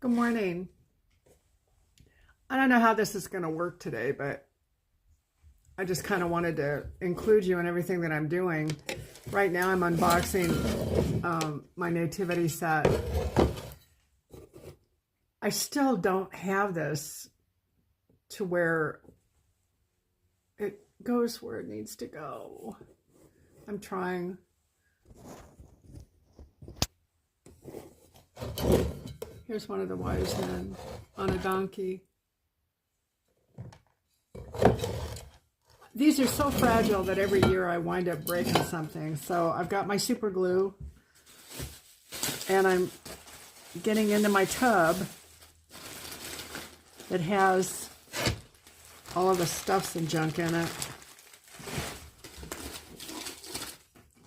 Good morning. I don't know how this is going to work today, but I just kind of wanted to include you in everything that I'm doing. Right now I'm unboxing my Nativity set. I still don't have this to where it goes where it needs to go. I'm trying. Here's one of the wise men on a donkey. These are so fragile that every year I wind up breaking something. So I've got my super glue and I'm getting into my tub that has all of the stuffs and junk in it.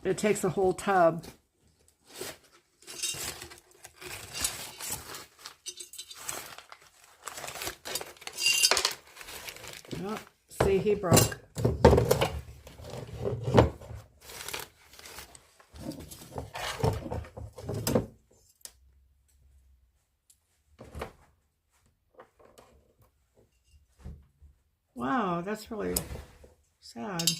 It takes a whole tub. Oh, see, he broke. Wow, that's really sad.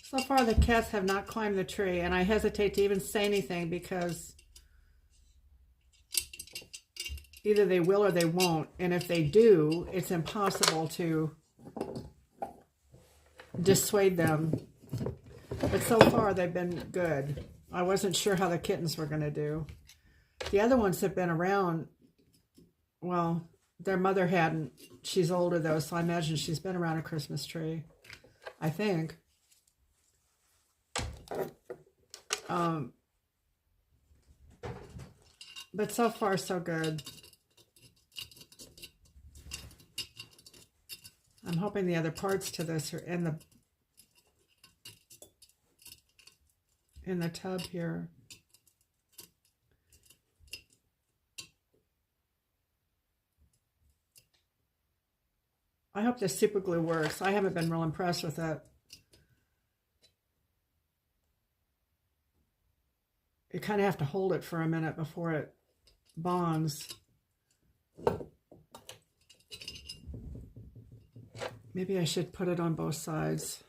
So far, the cats have not climbed the tree, and I hesitate to even say anything because either they will or they won't. And if they do, it's impossible to dissuade them. But so far, they've been good. I wasn't sure how the kittens were going to do. The other ones have been around. Well, their mother hadn't. She's older, though, so I imagine she's been around a Christmas tree. I think. But so far, so good. I'm hoping the other parts to this are in the tub here. I hope this super glue works. I haven't been real impressed with it. You kind of have to hold it for a minute before it bonds. Maybe I should put it on both sides.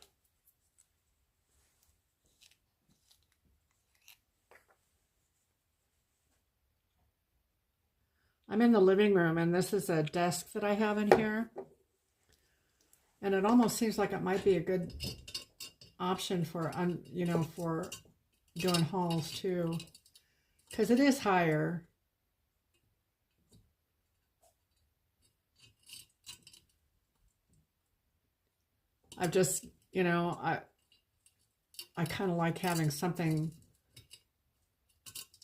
I'm in the living room, and this is a desk that I have in here. And it almost seems like it might be a good option for, for doing hauls too, because it is higher. I've just, I kind of like having something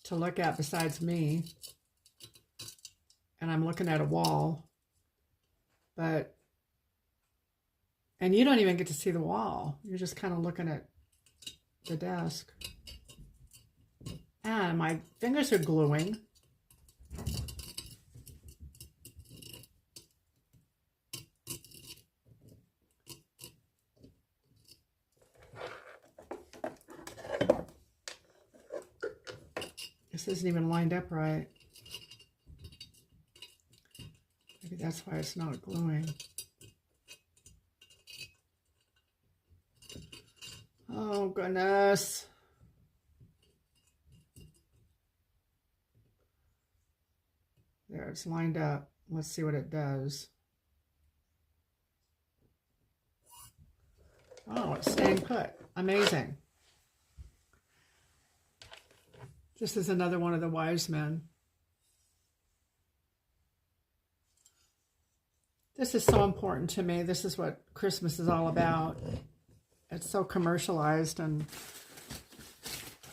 to look at besides me. And I'm looking at a wall, and you don't even get to see the wall. You're just kind of looking at the desk. And my fingers are gluing. This isn't even lined up right. Maybe that's why it's not gluing. Oh, goodness. There, it's lined up. Let's see what it does. Oh, it's staying put. Amazing. This is another one of the wise men. This is so important to me. This is what Christmas is all about. It's so commercialized and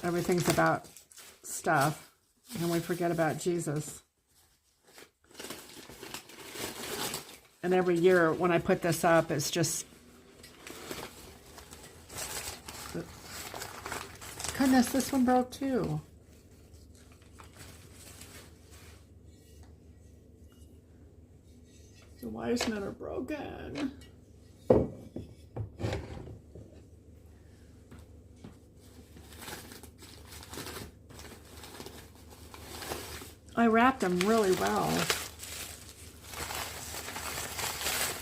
everything's about stuff, and we forget about Jesus. And every year when I put this up, it's just, goodness, this one broke too. The wise men are broken. I wrapped them really well.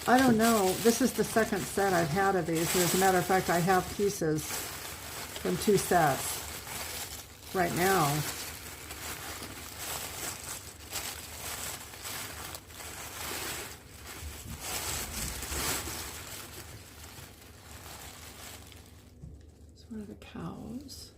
I don't know. This is the second set I've had of these. And as a matter of fact, I have pieces from 2 sets right now. It's one of the cows.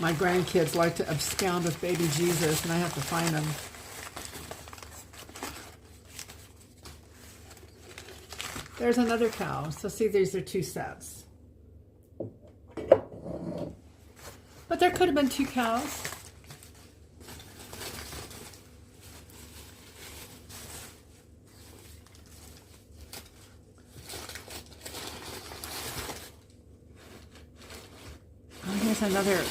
My grandkids like to abscond with baby Jesus, and I have to find them. There's another cow. So see, these are 2 sets. But there could have been 2 cows. Oh, here's another.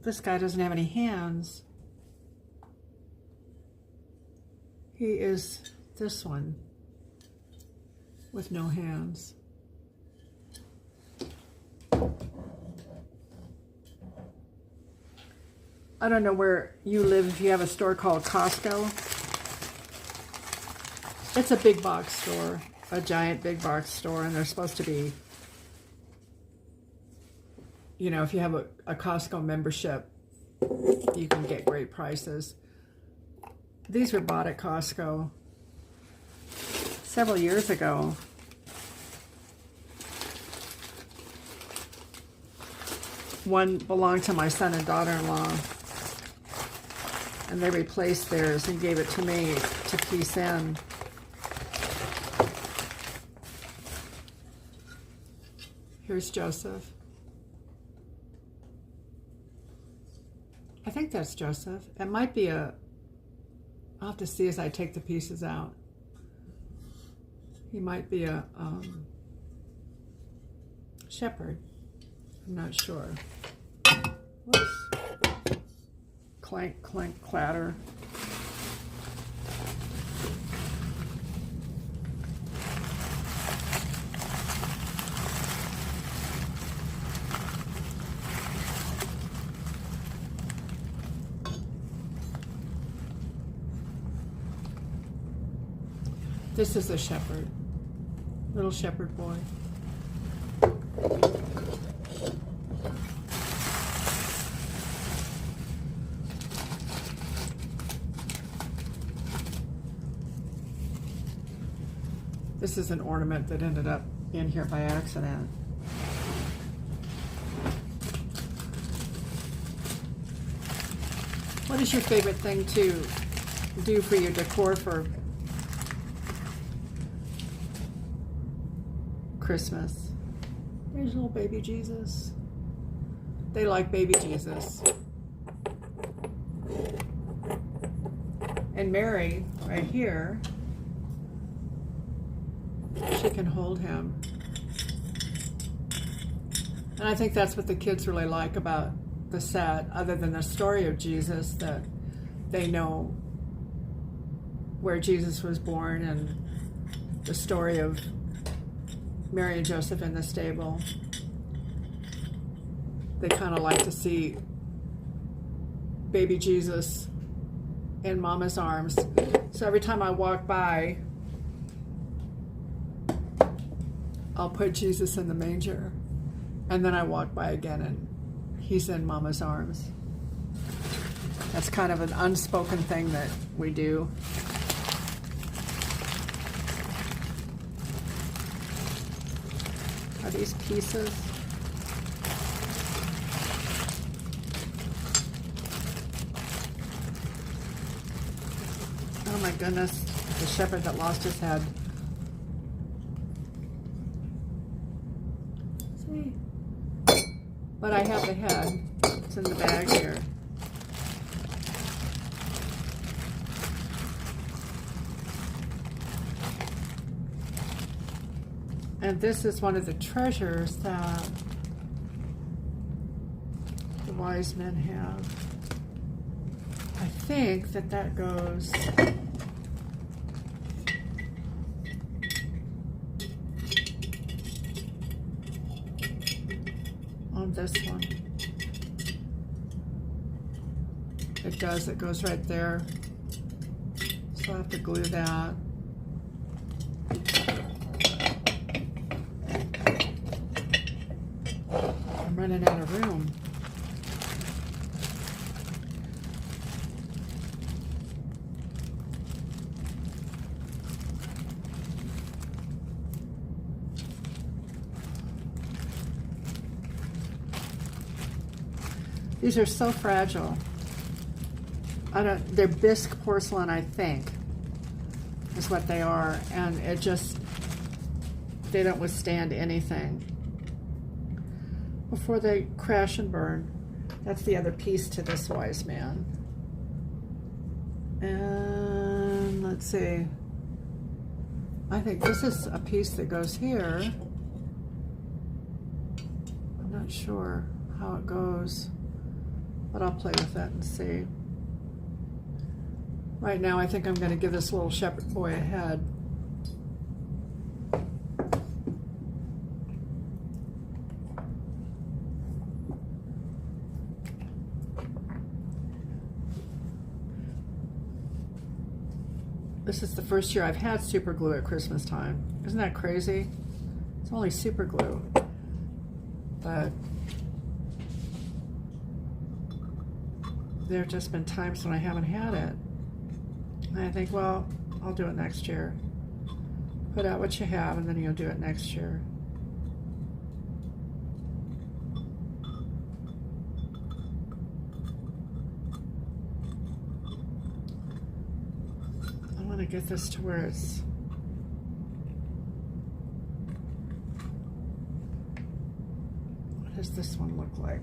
This guy doesn't have any hands. He is this one with no hands. I don't know where you live, if you have a store called Costco. It's a big box store, a giant big box store, and they're supposed to be, you know, if you have a Costco membership, you can get great prices. These were bought at Costco several years ago. One belonged to my son and daughter-in-law, and they replaced theirs and gave it to me to piece in. Here's Joseph. I think that's Joseph. It might be a, I'll have to see as I take the pieces out. He might be a shepherd. I'm not sure. Whoops. Clank, clank, clatter. This is a shepherd, little shepherd boy. This is an ornament that ended up in here by accident. What is your favorite thing to do for your decor for Christmas? There's little baby Jesus. They like baby Jesus. And Mary, right here, she can hold him. And I think that's what the kids really like about the set, other than the story of Jesus, that they know where Jesus was born and the story of Mary and Joseph in the stable. They kind of like to see baby Jesus in Mama's arms. So every time I walk by, I'll put Jesus in the manger, and then I walk by again and he's in Mama's arms. That's kind of an unspoken thing that we do. Are these pieces? Oh my goodness, the shepherd that lost his head. See? But I have the head. It's in the bag here. And this is one of the treasures that the wise men have. I think that goes on this one. It does, it goes right there. So I'll have to glue that. I'm running out of room. These are so fragile. They're bisque porcelain, I think, is what they are. And it just, they don't withstand anything before they crash and burn. That's the other piece to this wise man. And let's see. I think this is a piece that goes here. I'm not sure how it goes, but I'll play with it and see. Right now, I think I'm going to give this little shepherd boy a head. This is the first year I've had super glue at Christmas time. Isn't that crazy? It's only super glue, but there have just been times when I haven't had it. And I think, well, I'll do it next year. Put out what you have, and then you'll do it next year. I want to get this to where it's what does this one look like?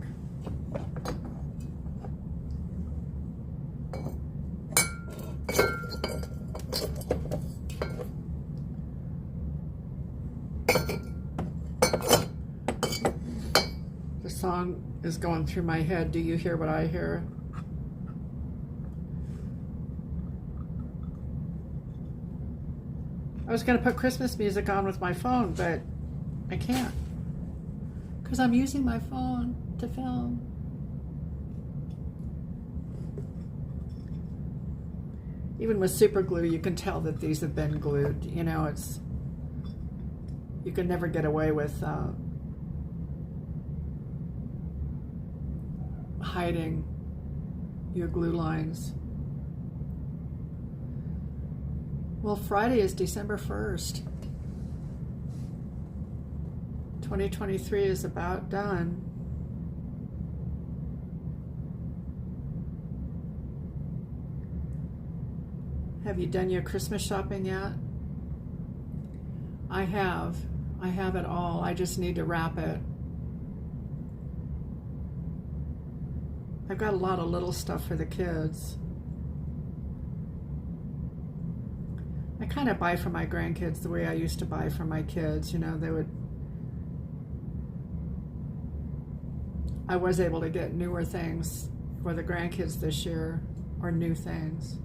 The song is going through my head. Do you hear what I hear? I was going to put Christmas music on with my phone, but I can't because I'm using my phone to film. Even with super glue, you can tell that these have been glued. You know, it's, you can never get away with hiding your glue lines. Well, Friday is December 1st. 2023 is about done. Have you done your Christmas shopping yet? I have. I have it all. I just need to wrap it. I've got a lot of little stuff for the kids. I kind of buy for my grandkids the way I used to buy for my kids. You know, I was able to get newer things for the grandkids this year, or new things.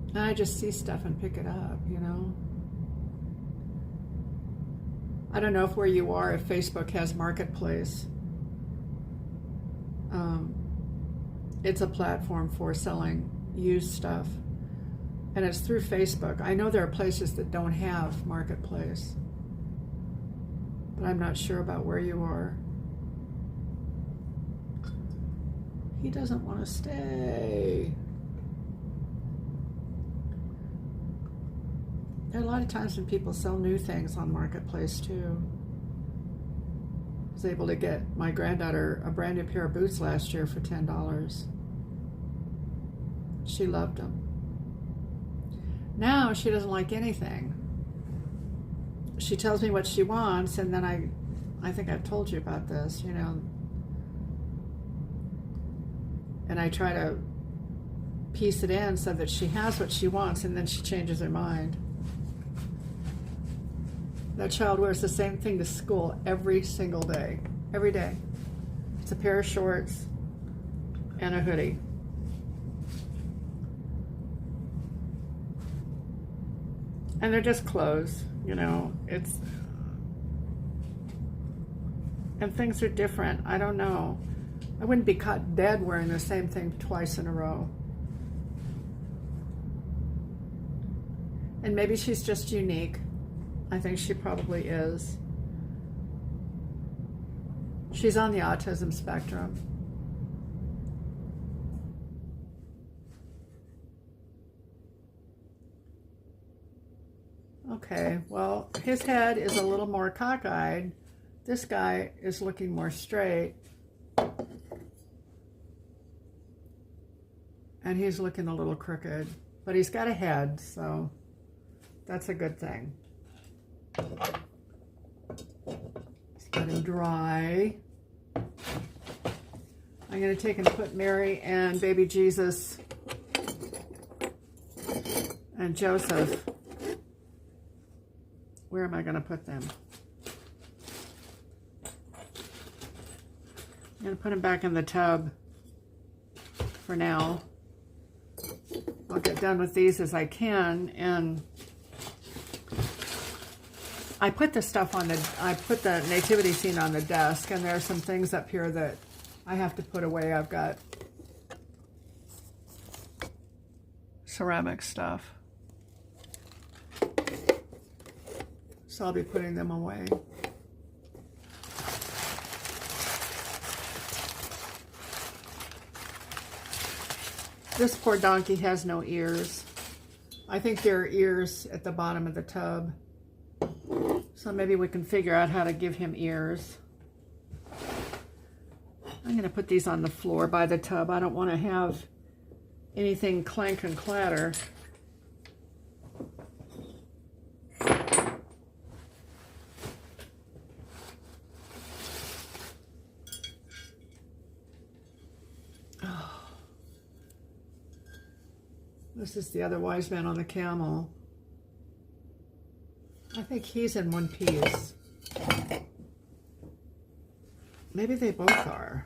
And I just see stuff and pick it up, you know. I don't know if where you are, if Facebook has Marketplace. It's a platform for selling used stuff. And it's through Facebook. I know there are places that don't have Marketplace, but I'm not sure about where you are. He doesn't want to stay. There are a lot of times when people sell new things on Marketplace too. I was able to get my granddaughter a brand new pair of boots last year for $10. She loved them. Now she doesn't like anything. She tells me what she wants, and then I think I've told you about this, you know. And I try to piece it in so that she has what she wants, and then she changes her mind. That child wears the same thing to school every single day. Every day. It's a pair of shorts and a hoodie. And they're just clothes, you know, and things are different. I don't know. I wouldn't be caught dead wearing the same thing twice in a row. And maybe she's just unique. I think she probably is. She's on the autism spectrum. Okay, well, his head is a little more cockeyed. This guy is looking more straight. And he's looking a little crooked. But he's got a head, so that's a good thing. Just let him dry. I'm going to take and put Mary and baby Jesus and Joseph. Where am I going to put them? I'm going to put them back in the tub for now. I'll get done with these as I can, and I put the stuff on I put the nativity scene on the desk, and there are some things up here that I have to put away. I've got ceramic stuff, so I'll be putting them away. This poor donkey has no ears. I think there are ears at the bottom of the tub. So maybe we can figure out how to give him ears. I'm going to put these on the floor by the tub. I don't want to have anything clank and clatter. This is the other wise man on the camel. I think he's in one piece. Maybe they both are.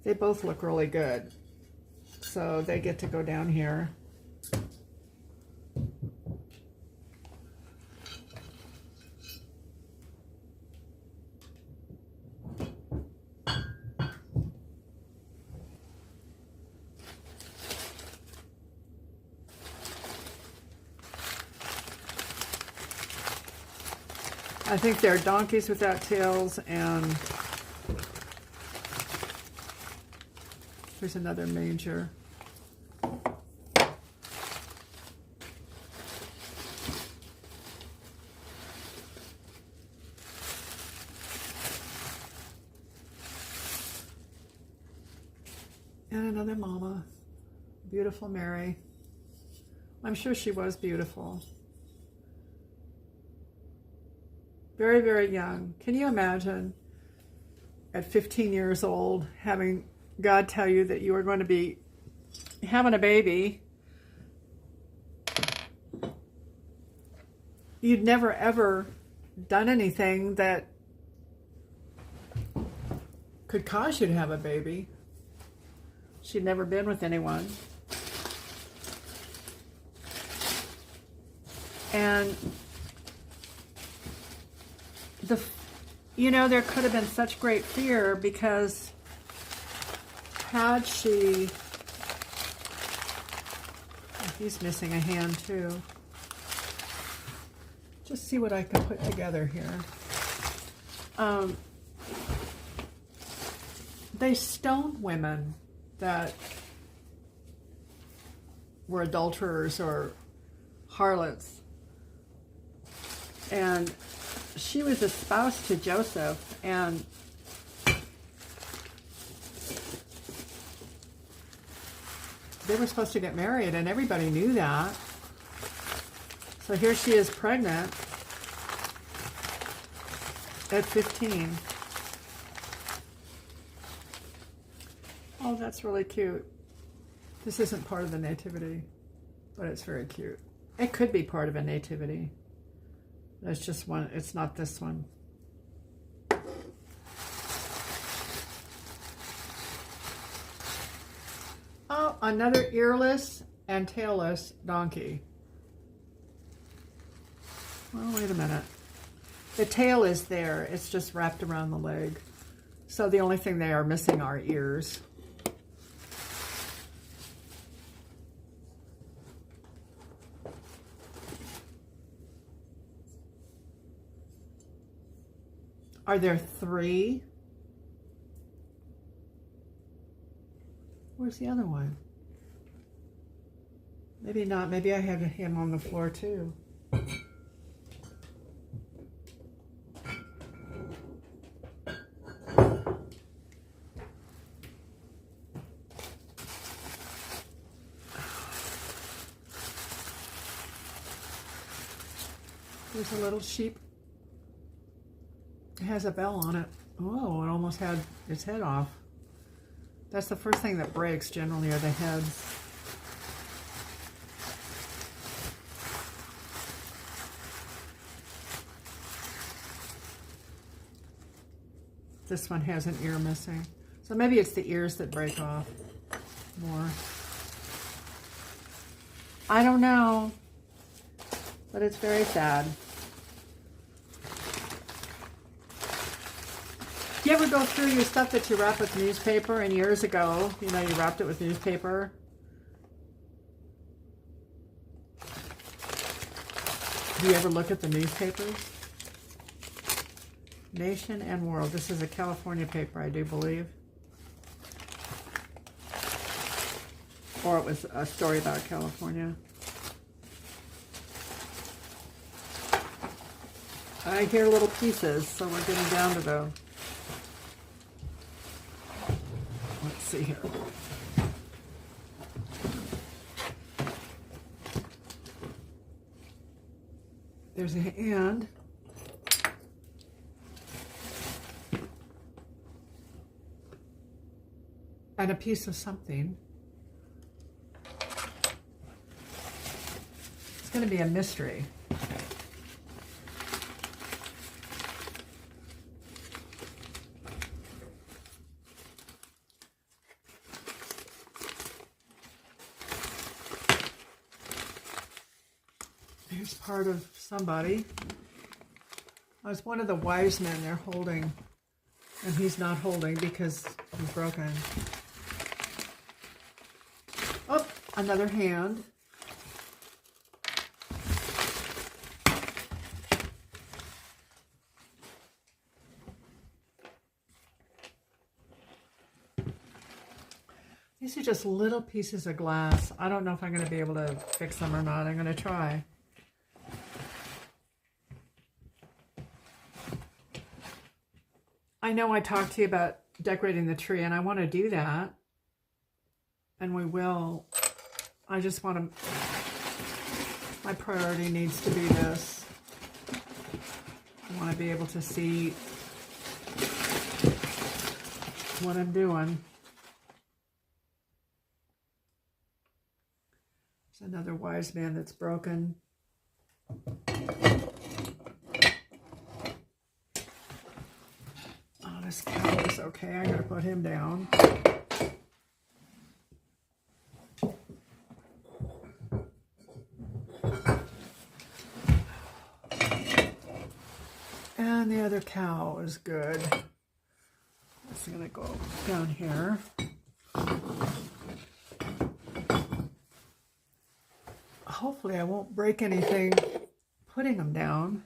They both look really good. So they get to go down here. I think they're donkeys without tails, and there's another manger. And another mama. Beautiful Mary. I'm sure she was beautiful. Very, very young. Can you imagine at 15 years old having God tell you that you are going to be having a baby? You'd never ever done anything that could cause you to have a baby. She'd never been with anyone. And there could have been such great fear, because had she, he's missing a hand too. Just see what I can put together here. They stoned women that were adulterers or harlots. And she was espoused to Joseph, and they were supposed to get married, and everybody knew that. So here she is pregnant at 15. Oh, that's really cute. This isn't part of the nativity, but it's very cute. It could be part of a nativity. That's just one. It's not this one. Oh, Oh, another earless and tailless donkey. Well, wait a minute. The tail is there. It's just wrapped around the leg. So the only thing they are missing are ears. Are there 3? Where's the other one? Maybe not. Maybe I have him on the floor too. There's a little sheep. It has a bell on it. Oh, it almost had its head off. That's the first thing that breaks generally are the heads. This one has an ear missing. So maybe it's the ears that break off more. I don't know, but it's very sad. Do you ever go through your stuff that you wrap with newspaper? And years ago, you know, you wrapped it with newspaper. Do you ever look at the newspapers? Nation and World. This is a California paper, I do believe. Or it was a story about California. I hear little pieces, so we're getting down to the... Let's see here. There's a hand. And a piece of something. It's going to be a mystery. Here's part of somebody. Oh, it's one of the wise men they're holding. And he's not holding because he's broken. Oh, another hand. These are just little pieces of glass. I don't know if I'm going to be able to fix them or not. I'm going to try. I know I talked to you about decorating the tree, and I want to do that. And we will. I just want to, my priority needs to be this. I want to be able to see what I'm doing. There's another wise man that's broken. Oh, this cow is okay. I'm going to put him down. And the other cow is good. It's going to go down here. Hopefully I won't break anything putting them down.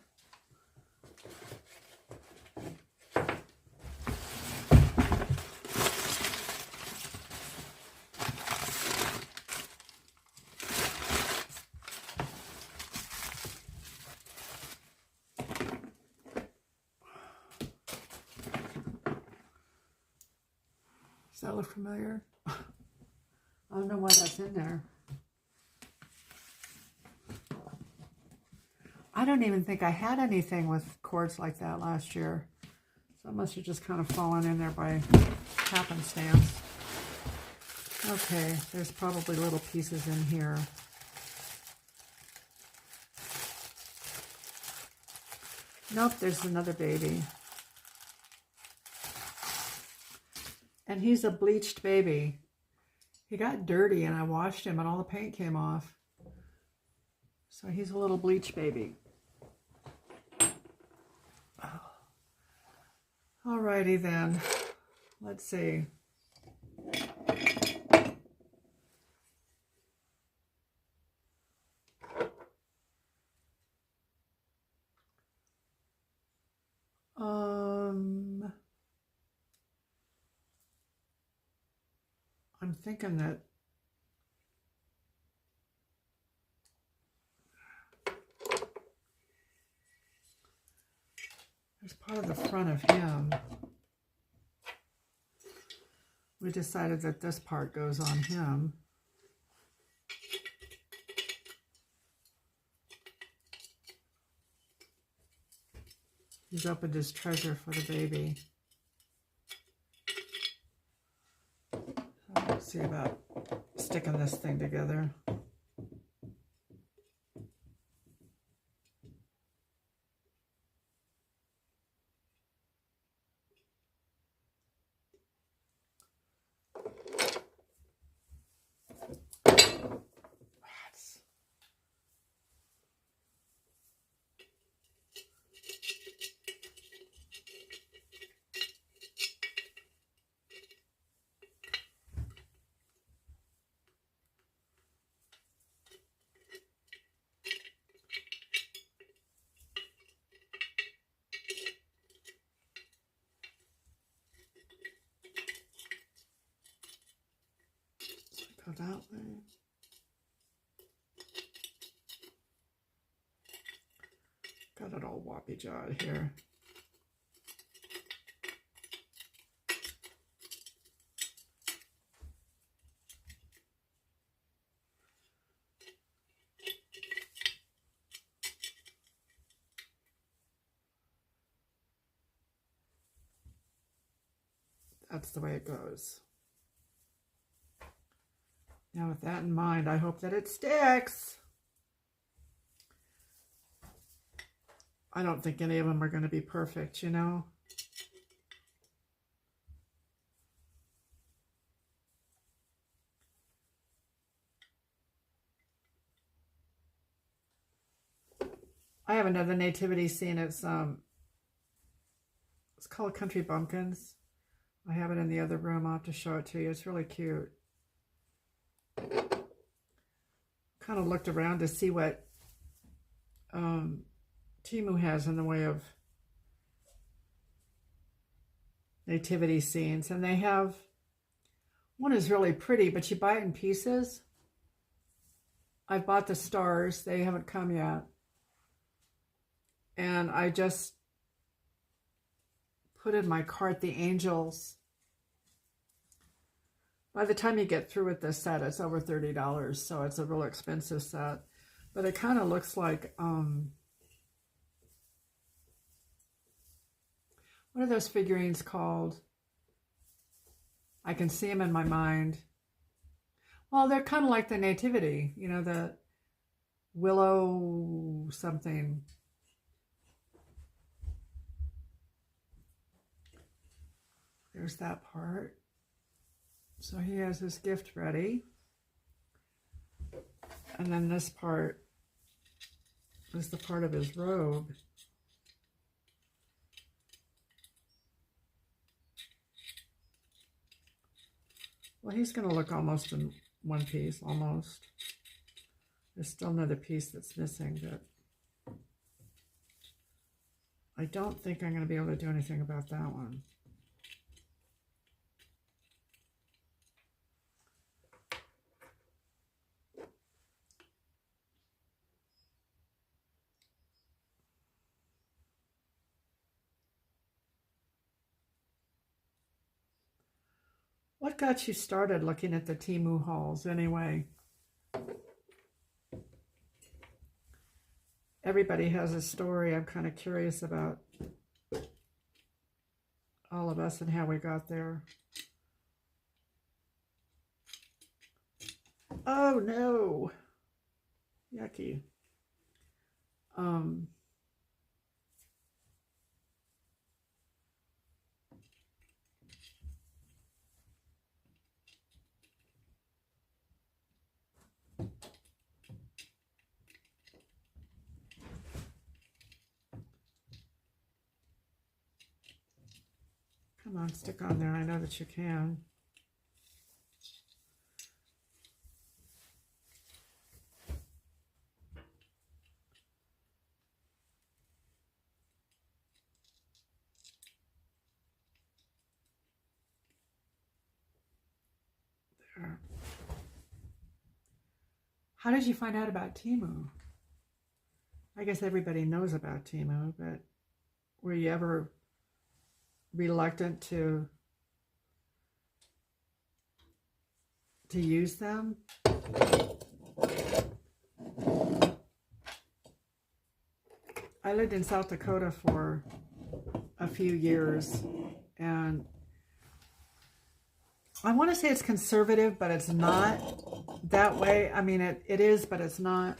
Does that look familiar? I don't know why that's in there. I don't even think I had anything with cords like that last year. So it must have just kind of fallen in there by happenstance. Okay, there's probably little pieces in here. Nope, there's another baby. And he's a bleached baby. He got dirty and I washed him and all the paint came off. So he's a little bleach baby. Alrighty then. Let's see. I'm thinking that there's part of the front of him. We decided that this part goes on him. He's opened his treasure for the baby. So let's see about sticking this thing together. Go that way. Got it all woppy jawed here. That's the way it goes. Now with that in mind, I hope that it sticks. I don't think any of them are going to be perfect, you know. I have another nativity scene. It's called Country Bumpkins. I have it in the other room. I'll have to show it to you. It's really cute. Kind of looked around to see what Temu has in the way of nativity scenes, and they have one is really pretty, but you buy it in pieces. I've bought the stars. They haven't come yet, and I just put in my cart the angels. By the time you get through with this set, it's over $30, so it's a real expensive set. But it kind of looks like, what are those figurines called? I can see them in my mind. Well, they're kind of like the Nativity, you know, the willow something. There's that part. So he has his gift ready. And then this part is the part of his robe. Well, he's going to look almost in one piece, almost. There's still another piece that's missing, but I don't think I'm going to be able to do anything about that one. What got you started looking at the Temu hauls anyway? Everybody has a story. I'm kind of curious about all of us and how we got there. Oh no. Yucky. Come on, stick on there. I know that you can. There. How did you find out about Temu? I guess everybody knows about Temu, but were you ever reluctant to use them? I lived in South Dakota for a few years, and I want to say it's conservative, but it's not that way. I mean, it is, but it's not.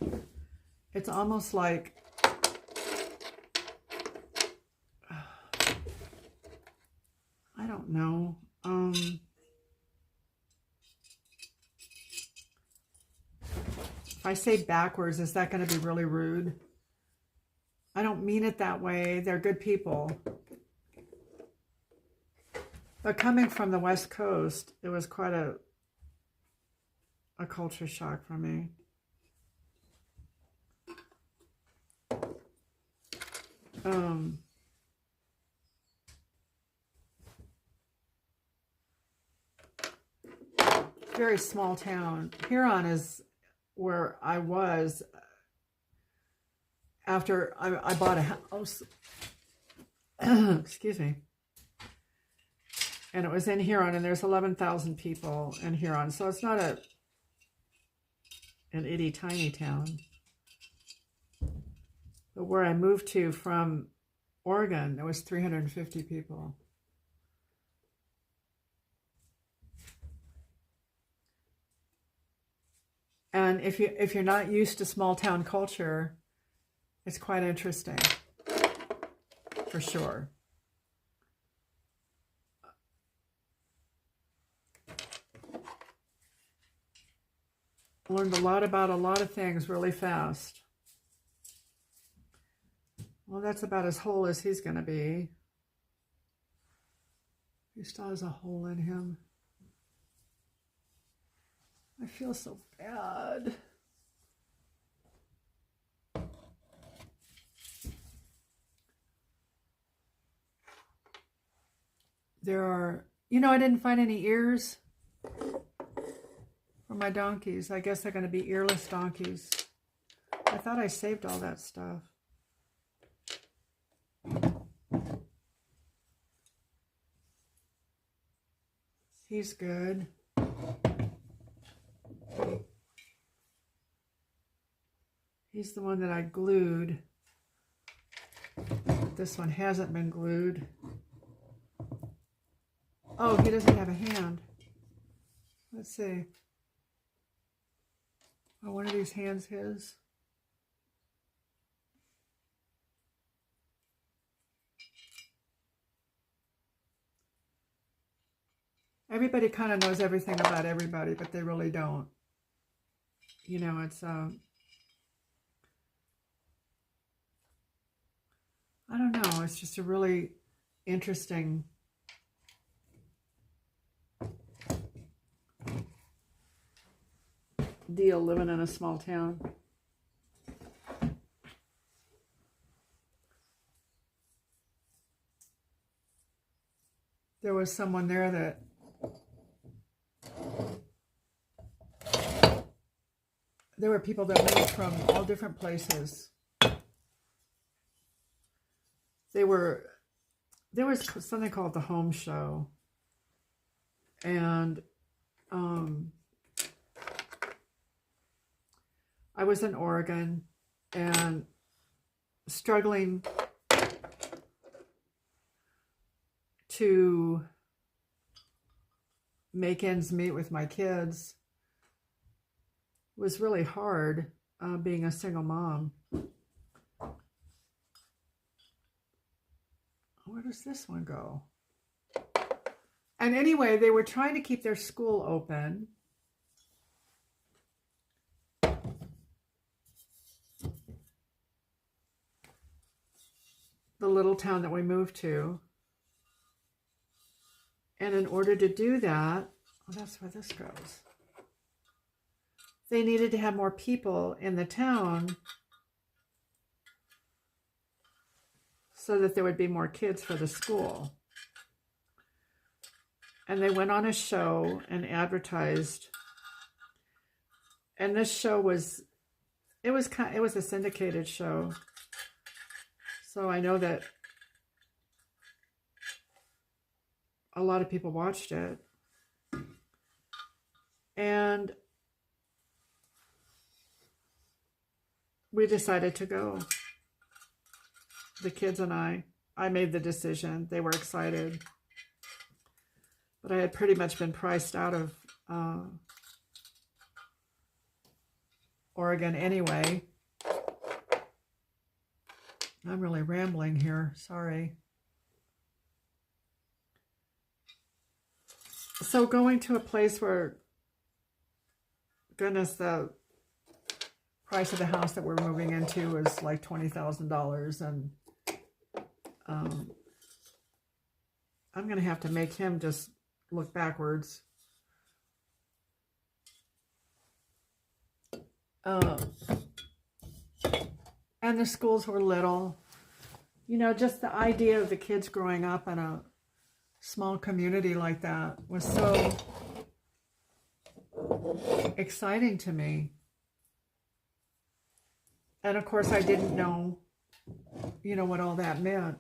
It's almost like, I don't know. If I say backwards, is that going to be really rude? I don't mean it that way. They're good people. But coming from the West Coast, it was quite a culture shock for me. Very small town. Huron is where I was after I bought a house. Excuse me. And it was in Huron, and there's 11,000 people in Huron. So it's not an itty tiny town. But where I moved to from Oregon, there was 350 people. And if you're not used to small town culture, it's quite interesting, for sure. Learned a lot about a lot of things really fast. Well, that's about as whole as he's going to be. He still has a hole in him. I feel so bad. There are, I didn't find any ears for my donkeys. I guess they're going to be earless donkeys. I thought I saved all that stuff. He's good. He's the one that I glued. This one hasn't been glued. Oh, he doesn't have a hand. Let's see. Oh, one of these hands his. Everybody kind of knows everything about everybody, but they really don't. It's I don't know, it's just a really interesting deal living in a small town. There was someone there that there were people that moved from all different places. There was something called the Home Show, and I was in Oregon and struggling to make ends meet with my kids. It was really hard being a single mom. Where does this one go? And anyway, they were trying to keep their school open. The little town that we moved to. And in order to do that, well, that's where this goes. They needed to have more people in the town so that there would be more kids for the school. And they went on a show and advertised. And this show was, it was a syndicated show. So I know that a lot of people watched it. And we decided to go. The kids and I made the decision. They were excited. But I had pretty much been priced out of Oregon anyway. I'm really rambling here. Sorry. So going to a place where, goodness, the price of the house that we're moving into was like $20,000, and I'm going to have to make him just look backwards. And the schools were little. You know, just the idea of the kids growing up in a small community like that was so exciting to me. And of course, I didn't know, you know, what all that meant.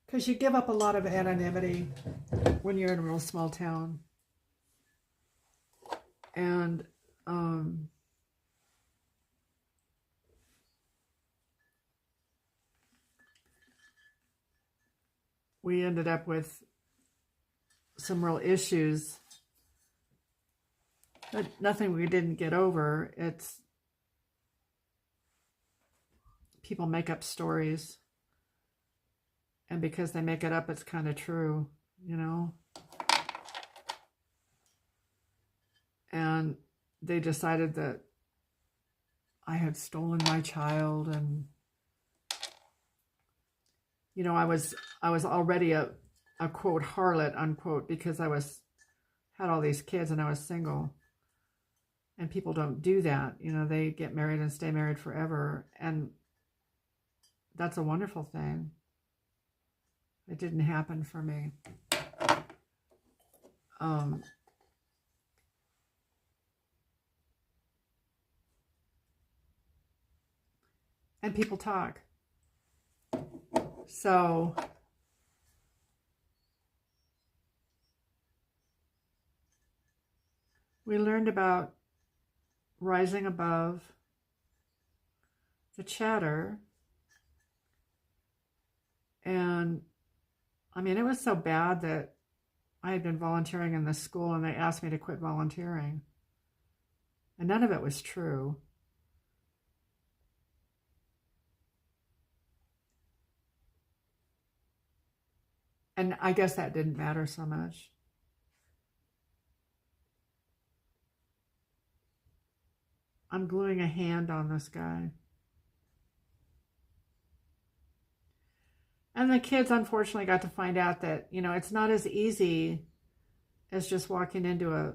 Because you give up a lot of anonymity when you're in a real small town. And we ended up with some real issues, but nothing we didn't get over. It's people make up stories, and because they make it up, it's kind of true, you know. And they decided that I had stolen my child, and you know, I was already a quote harlot, unquote, because I had all these kids and I was single. And people don't do that. You know, they get married and stay married forever. And that's a wonderful thing. It didn't happen for me. And people talk. So we learned about rising above the chatter. And I mean, it was so bad that I had been volunteering in this school and they asked me to quit volunteering. And none of it was true. And I guess that didn't matter so much. I'm gluing a hand on this guy. And the kids unfortunately got to find out that, you know, it's not as easy as just walking into a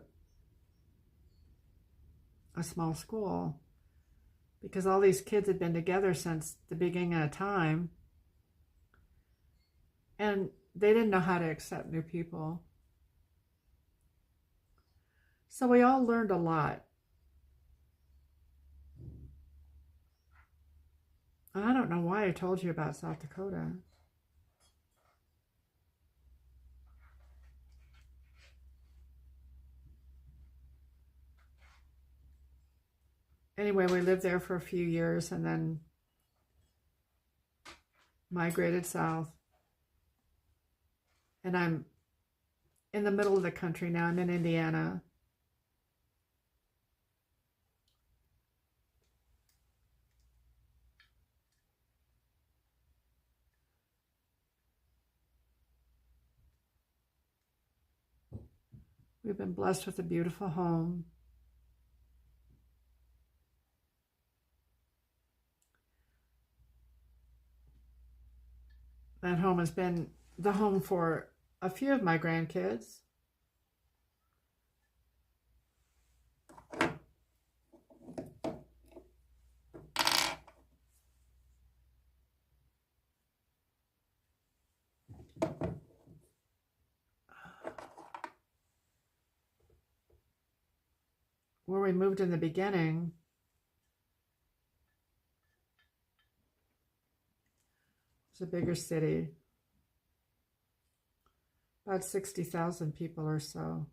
small school, because all these kids had been together since the beginning of time, and they didn't know how to accept new people. So we all learned a lot. I don't know why I told you about South Dakota. Anyway, we lived there for a few years and then migrated south. And I'm in the middle of the country now. I'm in Indiana. We've been blessed with a beautiful home. That home has been the home for a few of my grandkids. Where we moved in the beginning, it's a bigger city, about 60,000 people or so.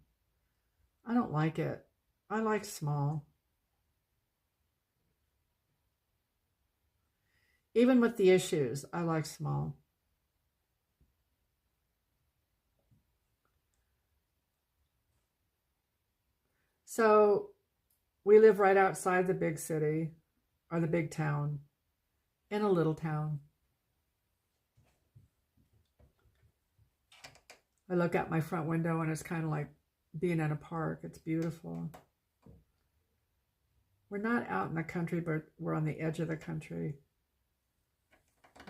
I don't like it. I like small. Even with the issues, I like small. So we live right outside the big city or the big town, in a little town. I look out my front window and it's kind of like being in a park. It's beautiful. We're not out in the country, but we're on the edge of the country.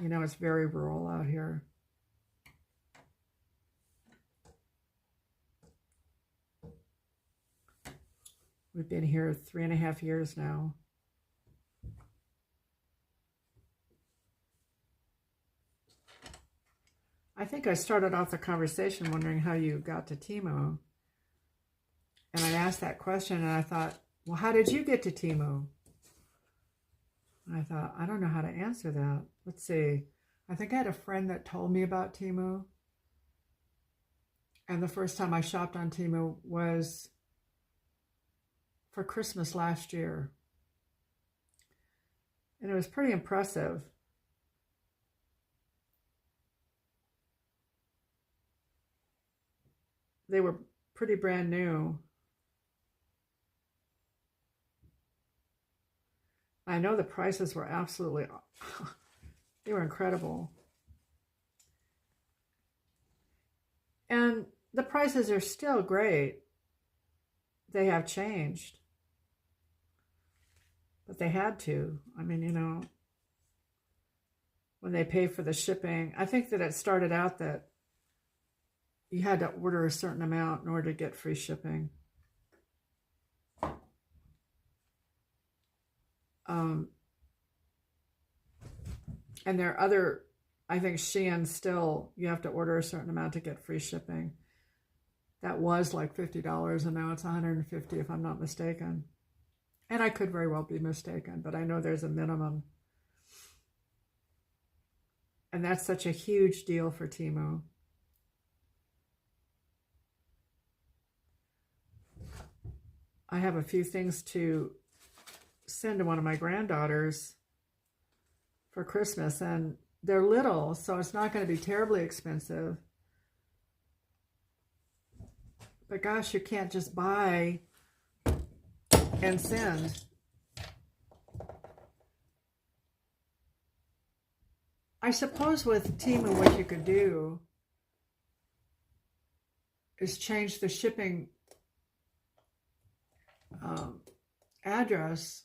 You know, it's very rural out here. We've been here 3.5 years now. I think I started off the conversation wondering how you got to Temu. And I asked that question and I thought, well, how did you get to Temu? And I thought, I don't know how to answer that. Let's see. I think I had a friend that told me about Temu. And the first time I shopped on Temu was for Christmas last year. And it was pretty impressive. They were pretty brand new. I know the prices were absolutely, they were incredible. And the prices are still great. They have changed. But they had to. I mean, you know, when they pay for the shipping, I think that it started out that you had to order a certain amount in order to get free shipping. And there are other, I think Shein still, you have to order a certain amount to get free shipping. That was like $50 and now it's $150 if I'm not mistaken. And I could very well be mistaken, but I know there's a minimum. And that's such a huge deal for Temu. I have a few things to send to one of my granddaughters for Christmas, and they're little, so it's not going to be terribly expensive. But gosh, you can't just buy and send. I suppose with Temu what you could do is change the shipping address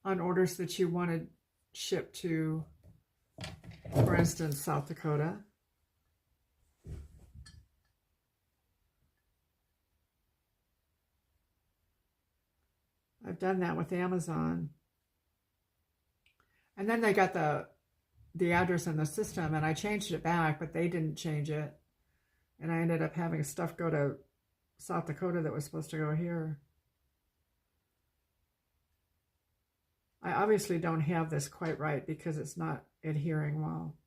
on orders that you wanted shipped to, for instance, South Dakota. I've done that with Amazon. And then they got the address in the system and I changed it back, but they didn't change it. And I ended up having stuff go to South Dakota that was supposed to go here. I obviously don't have this quite right because it's not adhering well.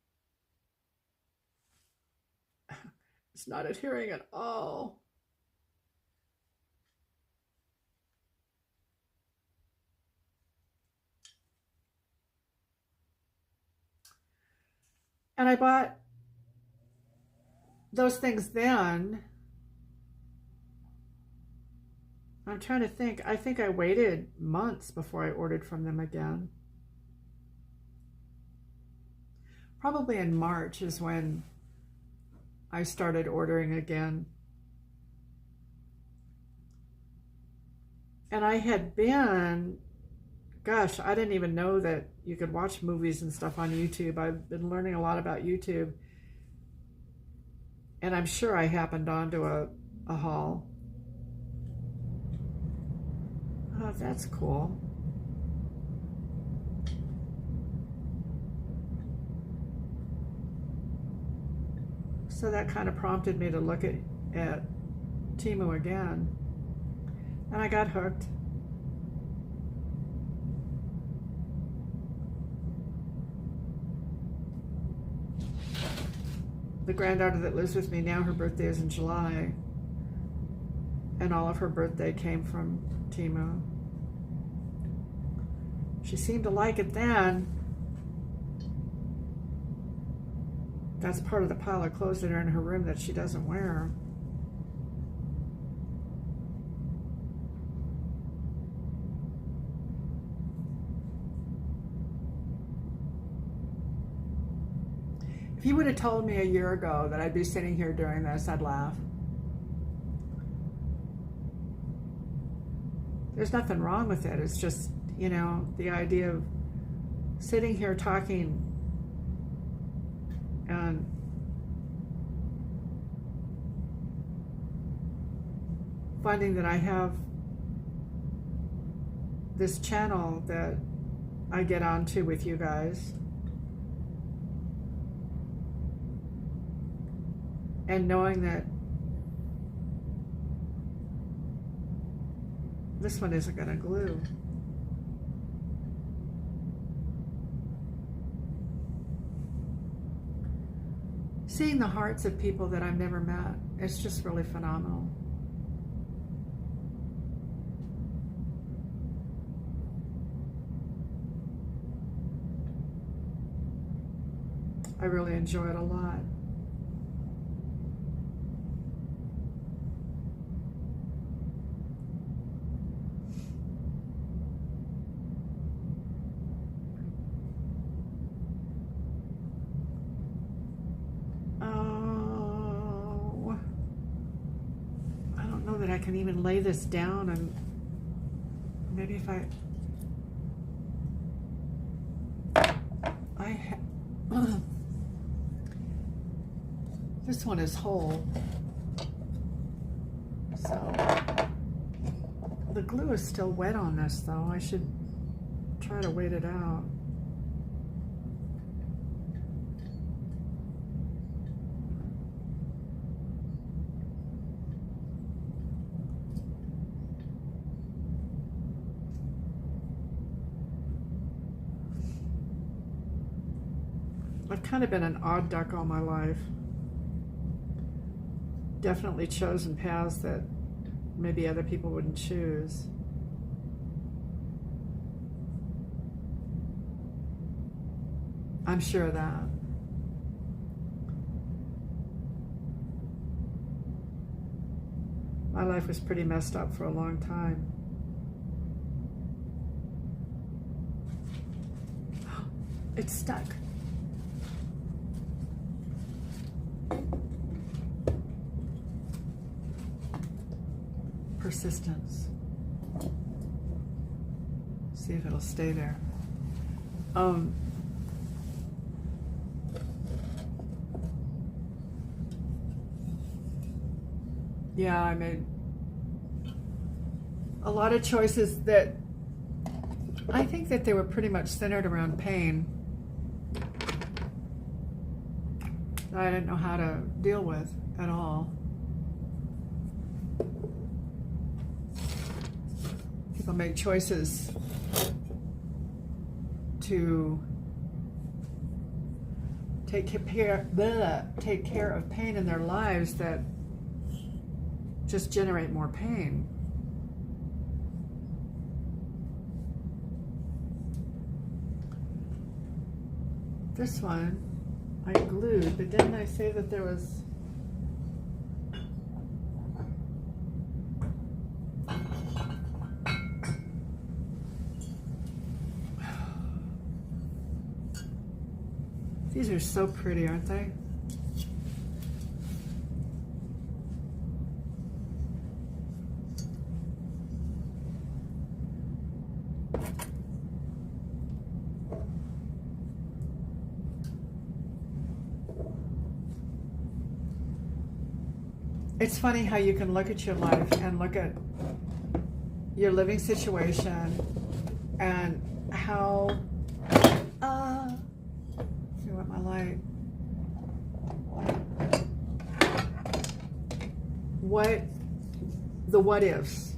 It's not adhering at all. And I bought those things then. I'm trying to think. I think I waited months before I ordered from them again. Probably in March is when I started ordering again. And I had been, gosh, I didn't even know that you could watch movies and stuff on YouTube. I've been learning a lot about YouTube. And I'm sure I happened onto a haul. Oh, that's cool. So that kind of prompted me to look at Temu again. And I got hooked. The granddaughter that lives with me now, her birthday is in July. And all of her birthday came from Temu. She seemed to like it then. That's part of the pile of clothes that are in her room that she doesn't wear. If you would have told me a year ago that I'd be sitting here doing this, I'd laugh. There's nothing wrong with it. It's just, you know, the idea of sitting here talking and finding that I have this channel that I get onto with you guys. And knowing that this one isn't going to glue. Seeing the hearts of people that I've never met, it's just really phenomenal. I really enjoy it a lot. I can even lay this down, and maybe if this one is whole, so the glue is still wet on this though. I should try to wait it out. I've kind of been an odd duck all my life. Definitely chosen paths that maybe other people wouldn't choose. I'm sure of that. My life was pretty messed up for a long time. It's stuck. Persistence. See if it'll stay there. Yeah, I made a lot of choices that I think that they were pretty much centered around pain that I didn't know how to deal with at all. People make choices to take care of pain in their lives that just generate more pain. This one I glued, but didn't I say that there was these are so pretty, aren't they? it's funny how you can look at your life and look at your living situation and how see what my light, what ifs.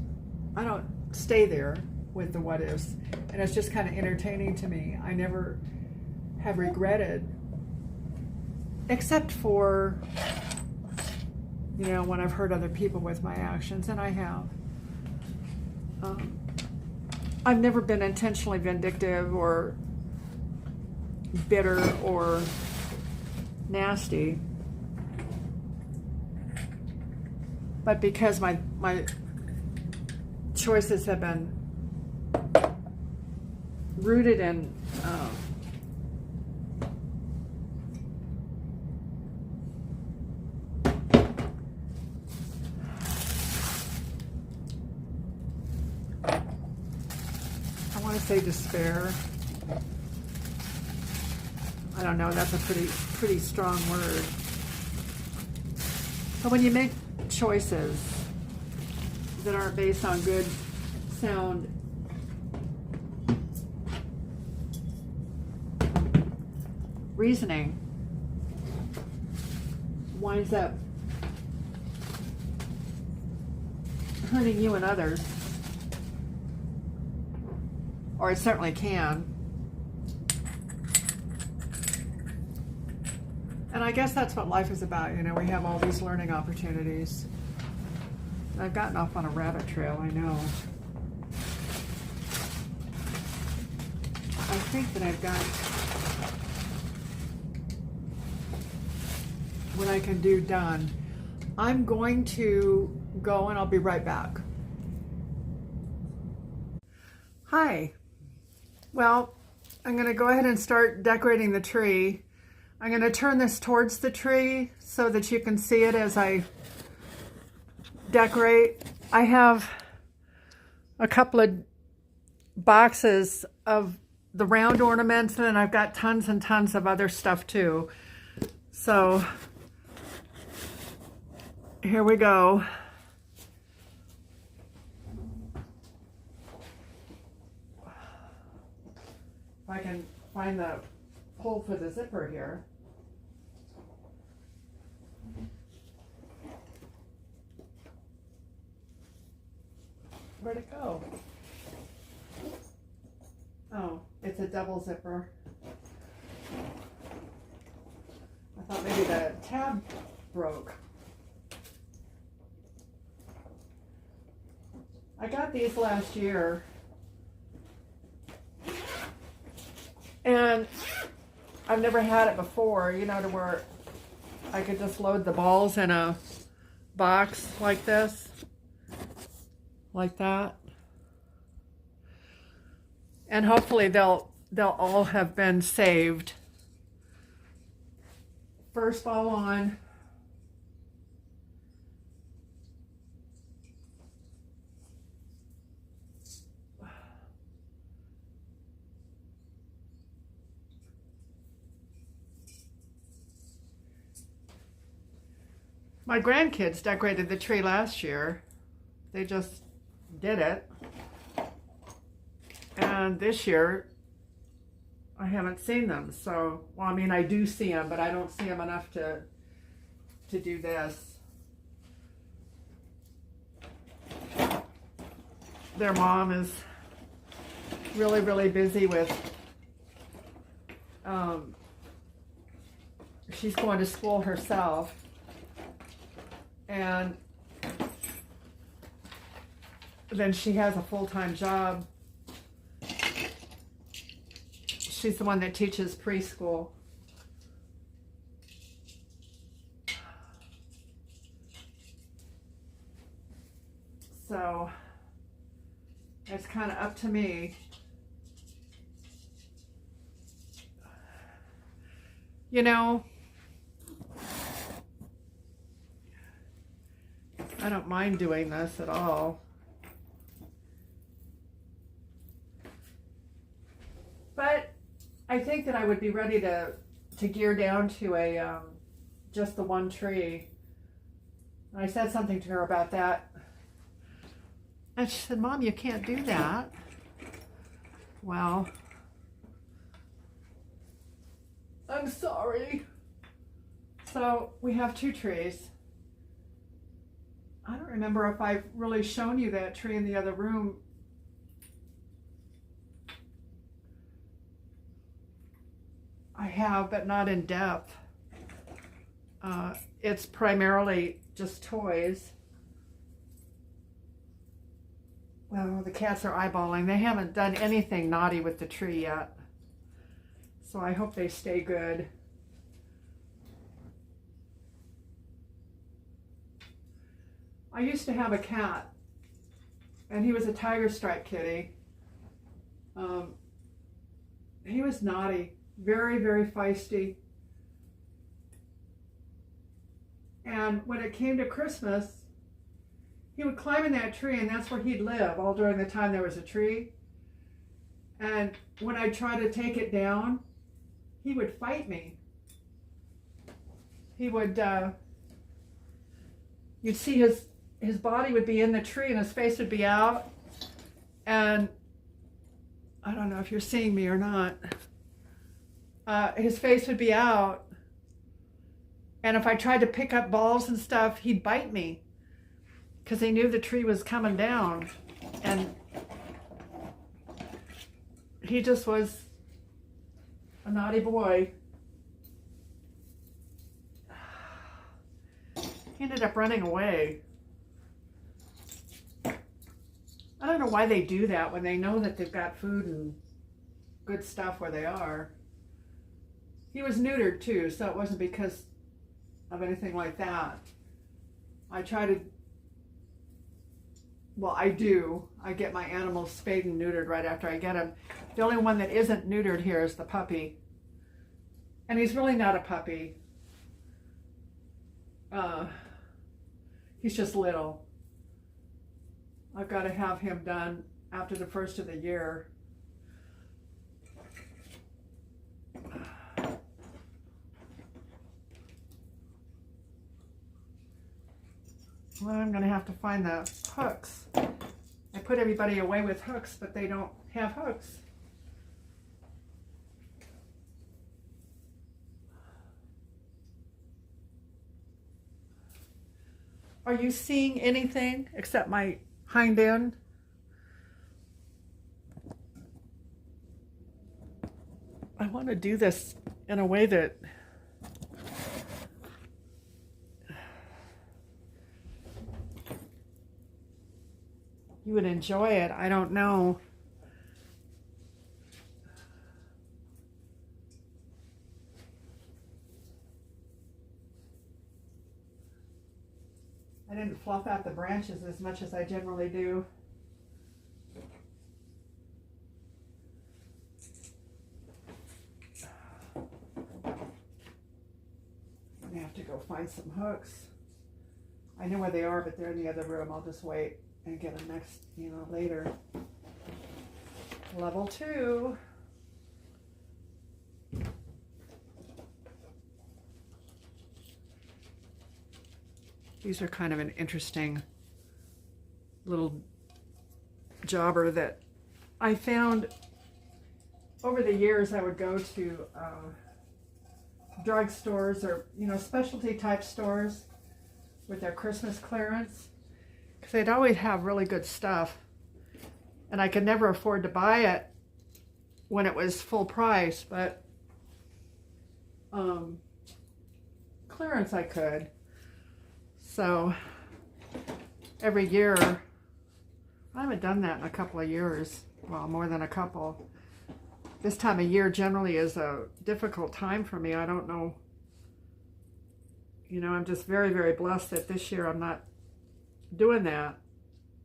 I don't stay there with the what ifs, and it's just kind of entertaining to me. I never have regretted, except for, you know, when I've hurt other people with my actions, and I have. I've never been intentionally vindictive or bitter or nasty, but because my choices have been rooted in I want to say despair. I don't know, that's a pretty strong word. But when you make choices that aren't based on good, sound reasoning, winds up hurting you and others, or it certainly can. And I guess that's what life is about. You know, we have all these learning opportunities. I've gotten off on a rabbit trail, I know. I think that I've got what I can do done. I'm going to go and I'll be right back. Hi. Well, I'm going to go ahead and start decorating the tree. I'm going to turn this towards the tree so that you can see it as I decorate. I have a couple of boxes of the round ornaments, and then I've got tons and tons of other stuff too. So here we go. If I can find the hole for the zipper here. Where'd it go? Oh, it's a double zipper. I thought maybe the tab broke. I got these last year. And I've never had it before, you know, to where I could just load the balls in a box like this, like that. And hopefully they'll all have been saved. First ball on. My grandkids decorated the tree last year. They just did it. And this year, I haven't seen them. So, well, I mean, I do see them, but I don't see them enough to do this. Their mom is really, really busy with, she's going to school herself. And then she has a full-time job. She's the one that teaches preschool. So it's kind of up to me. You know, I don't mind doing this at all. But I think that I would be ready to gear down to a just the one tree. I said something to her about that. And she said, Mom, you can't do that. Well, I'm sorry. So we have 2 trees. I don't remember if I've really shown you that tree in the other room. I have, but not in depth. It's primarily just toys. Well, the cats are eyeballing. They haven't done anything naughty with the tree yet. So I hope they stay good. I used to have a cat, and he was a tiger stripe kitty. He was naughty, very, very feisty. And when it came to Christmas, he would climb in that tree, and that's where he'd live all during the time there was a tree. And when I tried to take it down, he would fight me. He would, you'd see his body would be in the tree and his face would be out. And I don't know if you're seeing me or not. His face would be out. And if I tried to pick up balls and stuff, he'd bite me because he knew the tree was coming down. And he just was a naughty boy. He ended up running away. I don't know why they do that when they know that they've got food and good stuff where they are. He was neutered too, so it wasn't because of anything like that. I try to, well, I do. I get my animals spayed and neutered right after I get them. The only one that isn't neutered here is the puppy. And he's really not a puppy. He's just little. I've got to have him done after the first of the year. Well, I'm going to have to find the hooks. I put everybody away with hooks, but they don't have hooks. Are you seeing anything except my hind end? I want to do this in a way that you would enjoy it. I don't know. I didn't fluff out the branches as much as I generally do. I'm gonna have to go find some hooks. I know where they are, but they're in the other room. I'll just wait and get them next, later. Level 2. These are kind of an interesting little jobber that I found over the years. I would go to drug stores or, specialty type stores with their Christmas clearance, because they'd always have really good stuff, and I could never afford to buy it when it was full price, but clearance I could. So every year, I haven't done that in a couple of years, well, more than a couple. This time of year generally is a difficult time for me. I don't know, I'm just very, very blessed that this year I'm not doing that.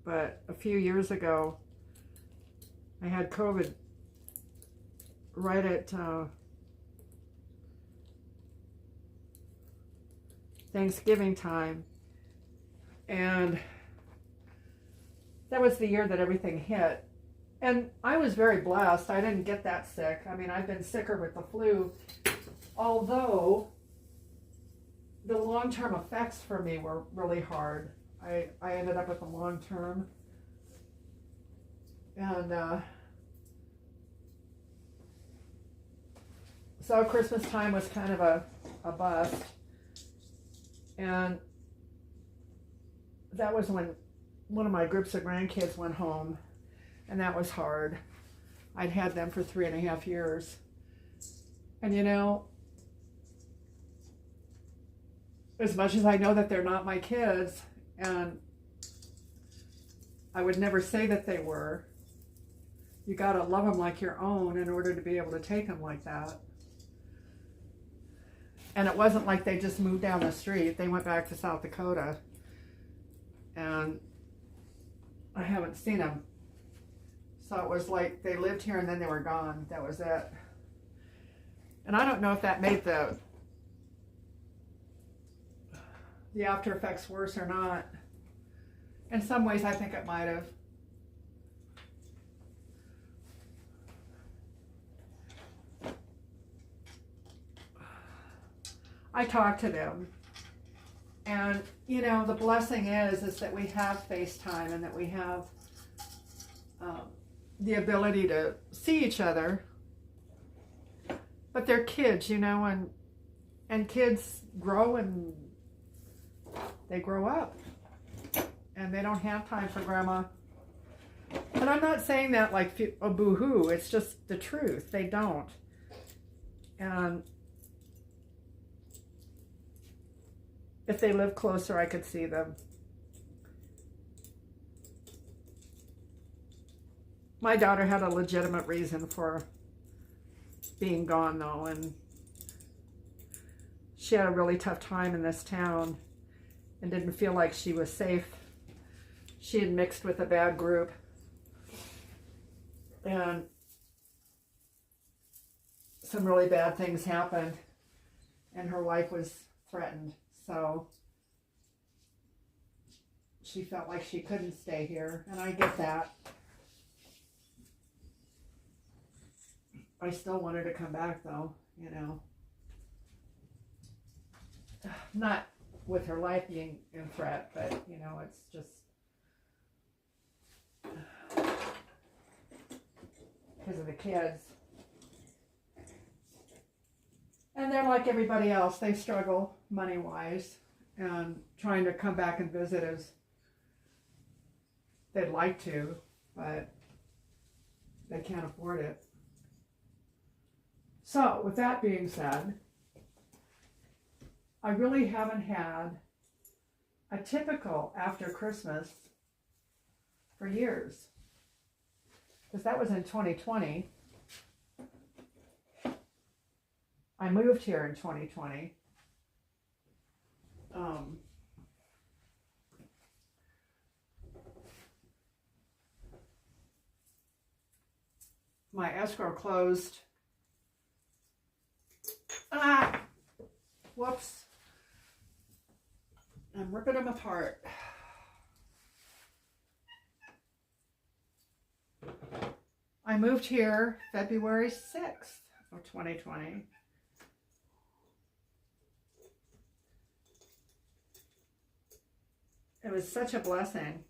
But a few years ago, I had COVID right at Thanksgiving time. And that was the year that everything hit. And I was very blessed. I didn't get that sick. I mean, I've been sicker with the flu. Although, the long-term effects for me were really hard. I ended up with a long-term, and so Christmas time was kind of a bust, and that was when one of my groups of grandkids went home, and that was hard. I'd had them for 3.5 years, and you know, as much as I know that they're not my kids, and I would never say that they were, you gotta love them like your own in order to be able to take them like that. And it wasn't like they just moved down the street. They went back to South Dakota, and I haven't seen them. So it was like they lived here and then they were gone. That was it. And I don't know if that made the after effects worse or not. In some ways, I think it might have. I talk to them, and you know, the blessing is that we have FaceTime and that we have the ability to see each other. But they're kids, you know, and kids grow and they grow up, and they don't have time for grandma. And I'm not saying that like a boo-hoo. It's just the truth. They don't. And if they lived closer, I could see them. My daughter had a legitimate reason for being gone, though, and she had a really tough time in this town and didn't feel like she was safe. She had mixed with a bad group, and some really bad things happened, and her life was threatened. So she felt like she couldn't stay here, and I get that. I still want her to come back, though, you know. Not with her life being in threat, but, you know, it's just because of the kids. And they're like everybody else. They struggle money-wise, and trying to come back and visit as they'd like to, but they can't afford it. So, with that being said, I really haven't had a typical after Christmas for years, because that was in 2020. I moved here in 2020. My escrow closed. Whoops. I'm ripping them apart. I moved here February 6th of 2020. It was such a blessing.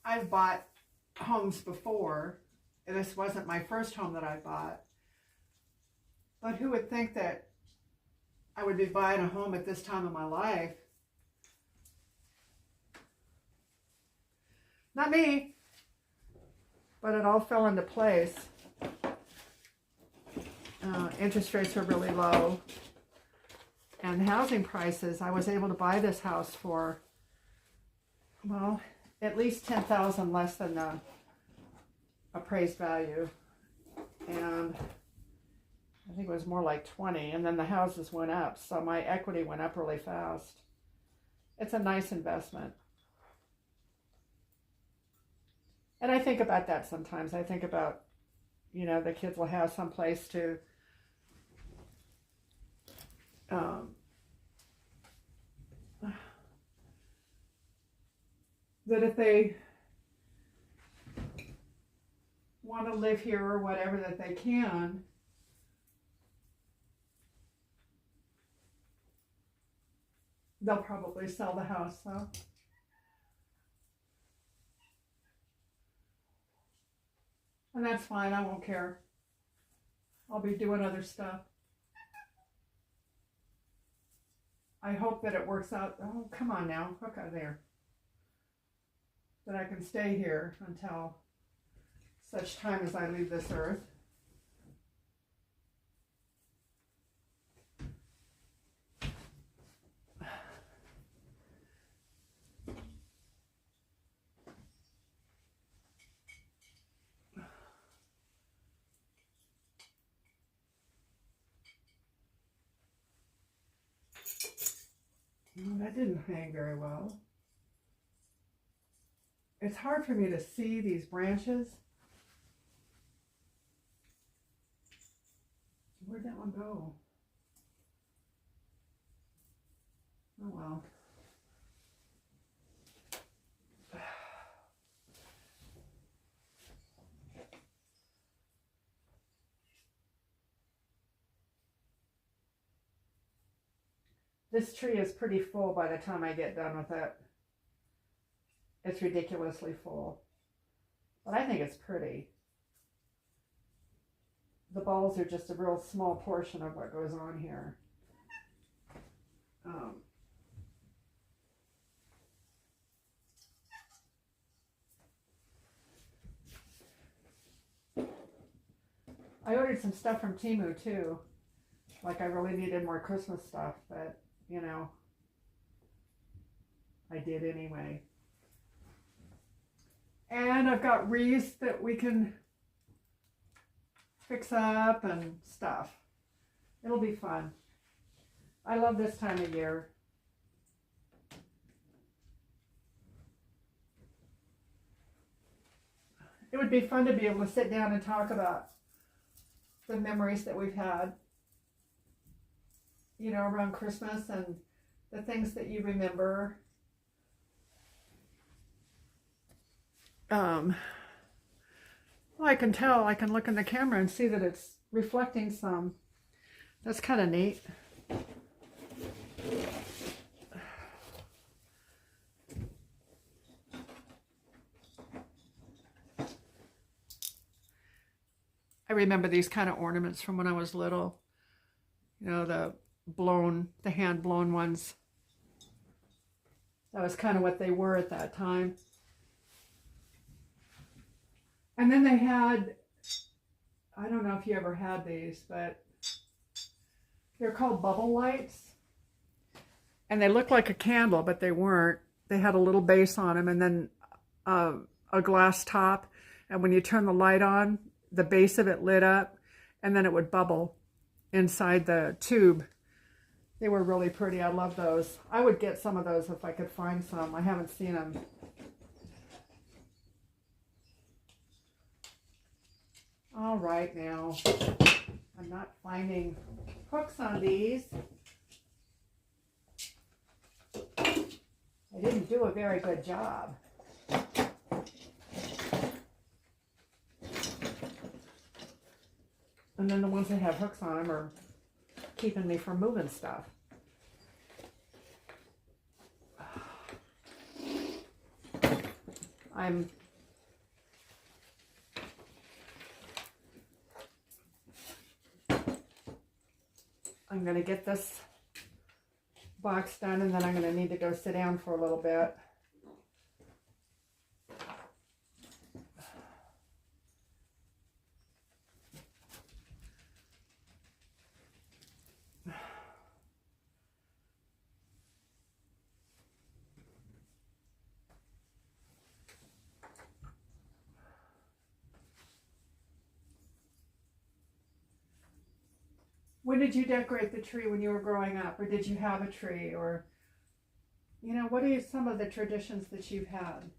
I've bought homes before. This wasn't my first home that I bought. But who would think that I would be buying a home at this time of my life? Not me. But it all fell into place. Interest rates were really low. And housing prices, I was able to buy this house for, well, at least $10,000 less than the appraised value. And I think it was more like 20, and then the houses went up, so my equity went up really fast. It's a nice investment. And I think about that sometimes. I think about, you know, the kids will have some place to that if they want to live here or whatever, that they can. they'll probably sell the house, so. And that's fine, I won't care. I'll be doing other stuff. I hope that it works out. Oh, come on now, hook out there. That I can stay here until such time as I leave this earth. That didn't hang very well. It's hard for me to see these branches. Where'd that one go? Oh well. This tree is pretty full by the time I get done with it. It's ridiculously full. But I think it's pretty. The balls are just a real small portion of what goes on here. I ordered some stuff from Temu too. Like I really needed more Christmas stuff, but you know, I did anyway. And I've got wreaths that we can fix up and stuff. It'll be fun. I love this time of year. It would be fun to be able to sit down and talk about the memories that we've had, you know, around Christmas and the things that you remember. Well, I can tell, I can look in the camera and see that it's reflecting some. That's kind of neat. I remember these kind of ornaments from when I was little. You know, the hand blown ones. That was kind of what they were at that time. And then they had, I don't know if you ever had these, but they're called bubble lights. And they look like a candle, but they weren't. They had a little base on them and then a glass top. And when you turn the light on, the base of it lit up and then it would bubble inside the tube. They were really pretty. I love those. I would get some of those if I could find some. I haven't seen them. All right now. I'm not finding hooks on these. I didn't do a very good job. And then the ones that have hooks on them are keeping me from moving stuff. I'm going to get this box done and then I'm going to need to go sit down for a little bit. When did you decorate the tree when you were growing up? Or did you have a tree? Or, you know, what are some of the traditions that you've had?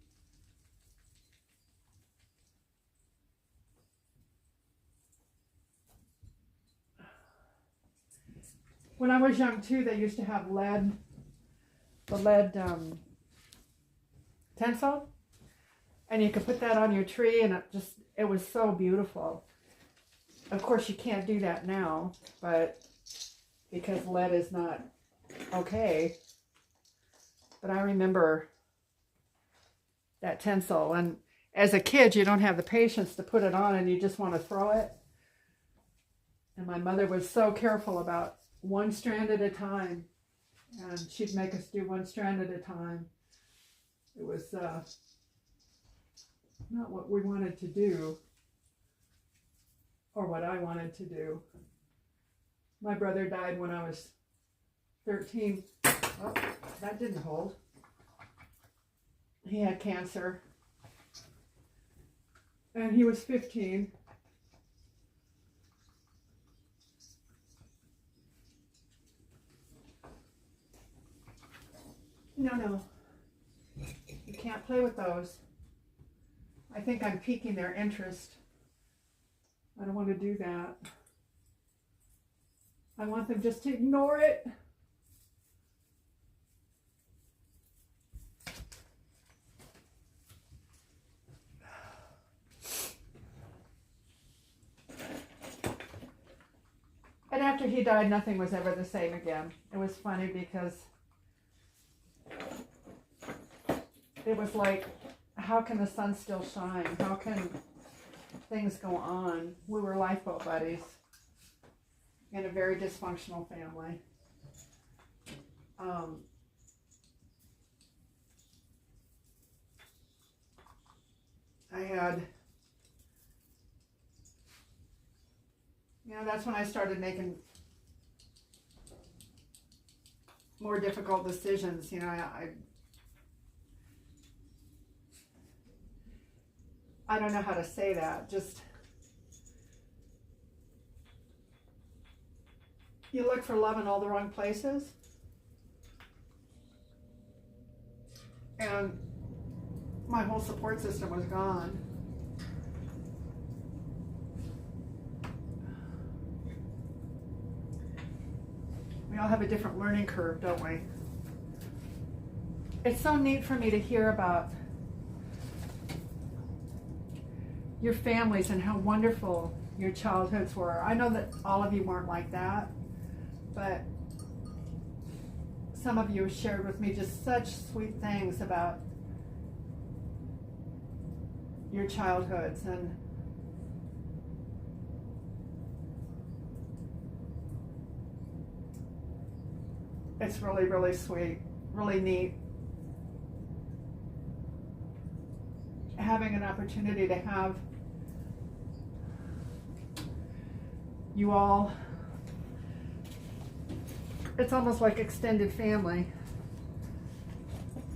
When I was young too, they used to have the lead tinsel. And you could put that on your tree and it was so beautiful. Of course, you can't do that now, but because lead is not okay. But I remember that tinsel. And as a kid, you don't have the patience to put it on and you just want to throw it. And my mother was so careful about one strand at a time. And she'd make us do one strand at a time. It was not what we wanted to do, or what I wanted to do. My brother died when I was 13. Oh, that didn't hold. He had cancer. And he was 15. No. You can't play with those. I think I'm piquing their interest. I don't want to do that. I want them just to ignore it. And after he died, nothing was ever the same again. It was funny because it was like, how can the sun still shine? How can things go on? We were lifeboat buddies in a very dysfunctional family. I had, that's when I started making more difficult decisions. I don't know how to say that. Just, you look for love in all the wrong places. And my whole support system was gone. We all have a different learning curve, don't we? It's so neat for me to hear about your families and how wonderful your childhoods were. I know that all of you weren't like that, but some of you shared with me just such sweet things about your childhoods, and it's really, really sweet, really neat. Having an opportunity to have you all, it's almost like extended family.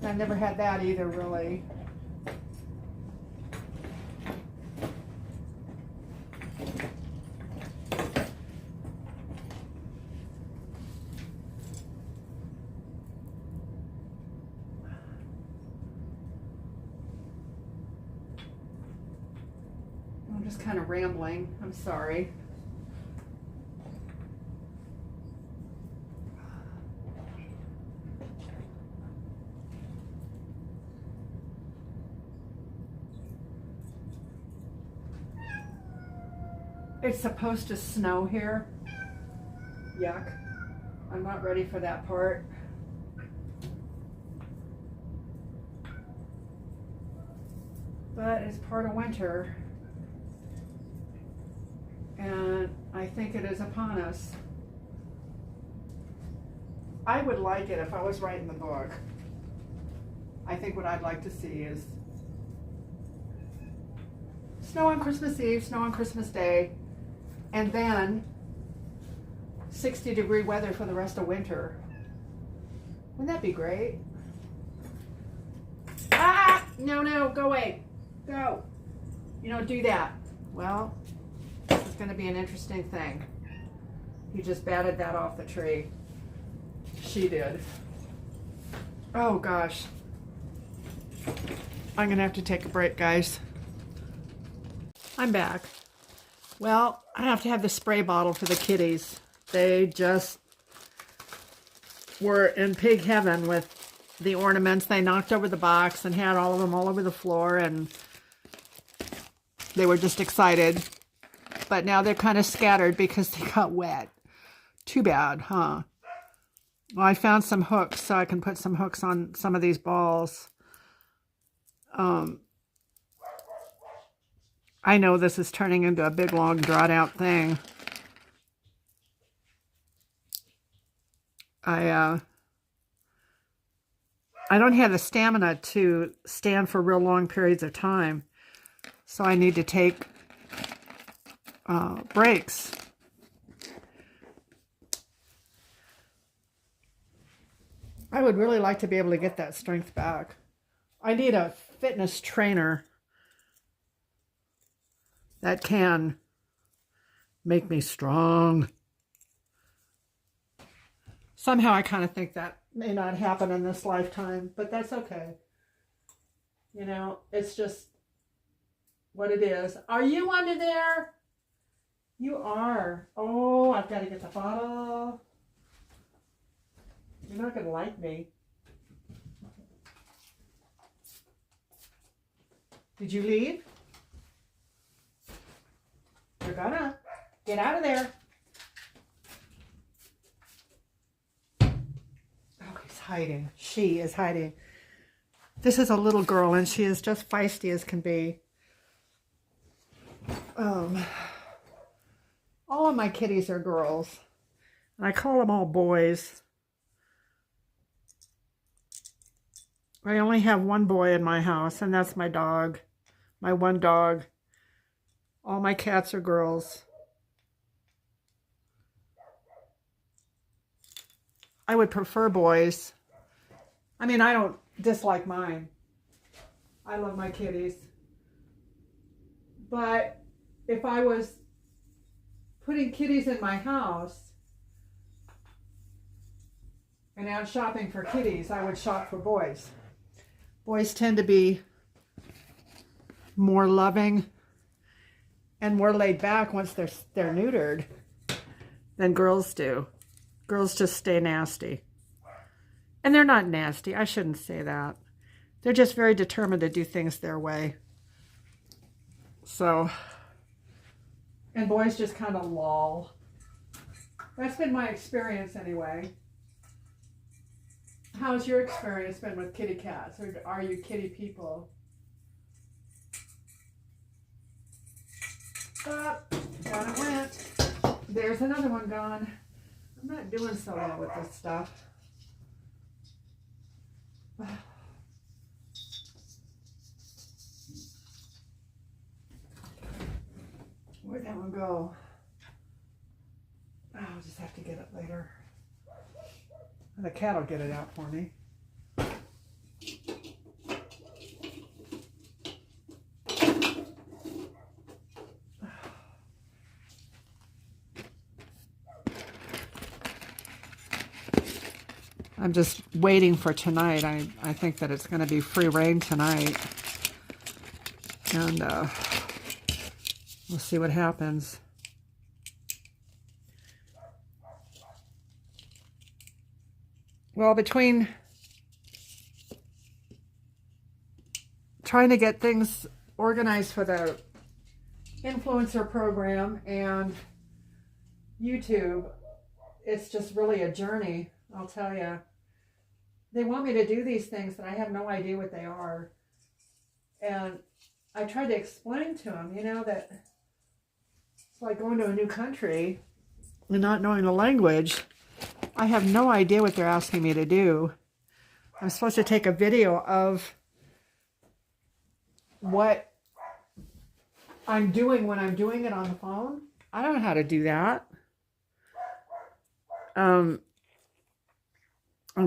I've never had that either, really. I'm just kind of rambling. I'm sorry. It's supposed to snow here. Yuck. I'm not ready for that part. But it's part of winter. And I think it is upon us. I would like it if I was writing the book. I think what I'd like to see is snow on Christmas Eve, snow on Christmas Day, and then 60-degree weather for the rest of winter. Wouldn't that be great? Ah! No, go away. Go. You don't do that. Well, this is going to be an interesting thing. He just batted that off the tree. She did. Oh, gosh. I'm going to have to take a break, guys. I'm back. Well, I have to have the spray bottle for the kitties. They just were in pig heaven with the ornaments. They knocked over the box and had all of them all over the floor, and they were just excited. But now they're kind of scattered because they got wet. Too bad, huh? Well, I found some hooks, so I can put some hooks on some of these balls. I know this is turning into a big, long, drawn-out thing. I don't have the stamina to stand for real long periods of time, so I need to take breaks. I would really like to be able to get that strength back. I need a fitness trainer that can make me strong. Somehow I kind of think that may not happen in this lifetime, but that's okay. You know, it's just what it is. Are you under there? You are. Oh, I've got to get the bottle. You're not going to like me. Did you leave? You're gonna. Get out of there. Oh, he's hiding. She is hiding. This is a little girl, and she is just feisty as can be. All of my kitties are girls. And I call them all boys. I only have one boy in my house, and that's my dog. My one dog. All my cats are girls. I would prefer boys. I mean, I don't dislike mine. I love my kitties. But if I was putting kitties in my house and out shopping for kitties, I would shop for boys. Boys tend to be more loving and more laid back once they're neutered than girls do. Girls just stay nasty. And they're not nasty. I shouldn't say that. They're just very determined to do things their way. So, and boys just kind of loll. That's been my experience anyway. How's your experience been with kitty cats? Or are you kitty people? Down it went. There's another one gone. I'm not doing so well with this stuff. Where'd that one go? Oh, I'll just have to get it later. The cat will get it out for me. I'm just waiting for tonight. I think that it's going to be free reign tonight. And we'll see what happens. Well, between trying to get things organized for the influencer program and YouTube, it's just really a journey, I'll tell you. They want me to do these things, and I have no idea what they are. And I tried to explain to them, you know, that it's like going to a new country and not knowing the language. I have no idea what they're asking me to do. I'm supposed to take a video of what I'm doing when I'm doing it on the phone. I don't know how to do that. I'm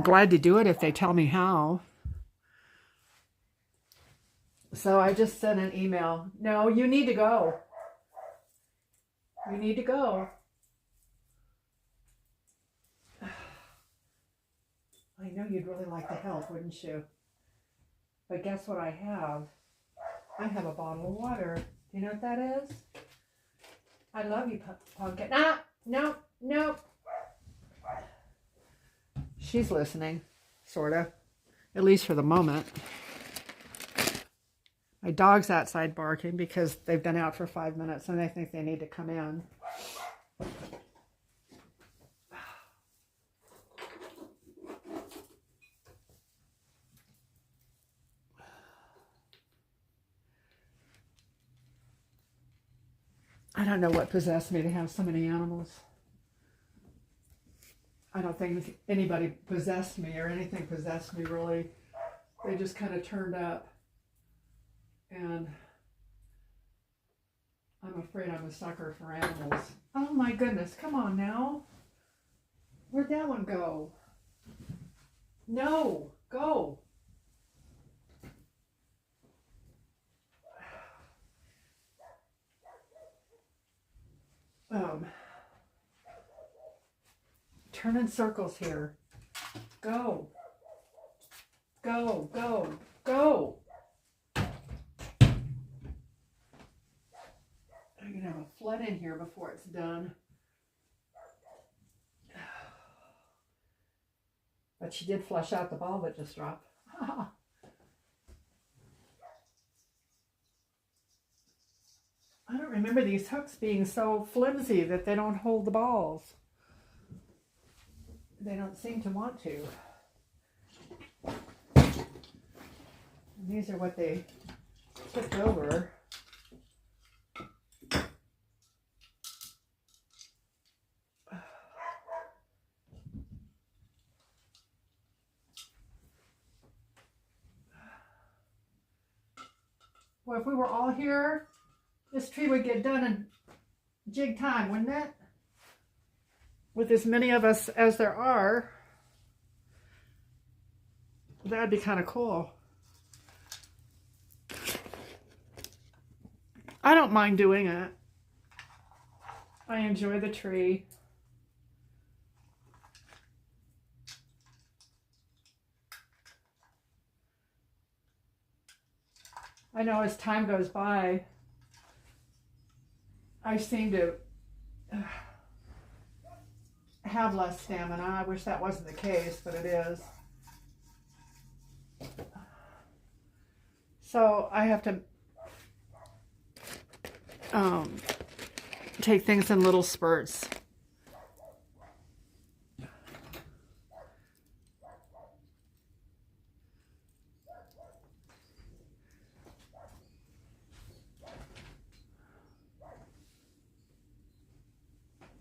glad to do it if they tell me how. So I just sent an email. No, you need to go. You need to go. I know you'd really like the help, wouldn't you? But guess what I have? I have a bottle of water. Do you know what that is? I love you, Pumpkin. Ah, no, no. She's listening, sort of. At least for the moment. My dog's outside barking because they've been out for 5 minutes and they think they need to come in. I don't know what possessed me to have so many animals. I don't think anybody possessed me or anything possessed me, really. They just kind of turned up. And I'm afraid I'm a sucker for animals. Oh my goodness, come on now. Where'd that one go? No, go. Turn in circles here. Go. Go, go, go. I'm gonna have a flood in here before it's done. But she did flush out the ball that just dropped. I don't remember these hooks being so flimsy that they don't hold the balls. They don't seem to want to. And these are what they tipped over. Well, if we were all here, this tree would get done in jig time, wouldn't it? With as many of us as there are, that'd be kind of cool. I don't mind doing it. I enjoy the tree. I know as time goes by, I seem to have less stamina. I wish that wasn't the case, but it is. So I have to take things in little spurts.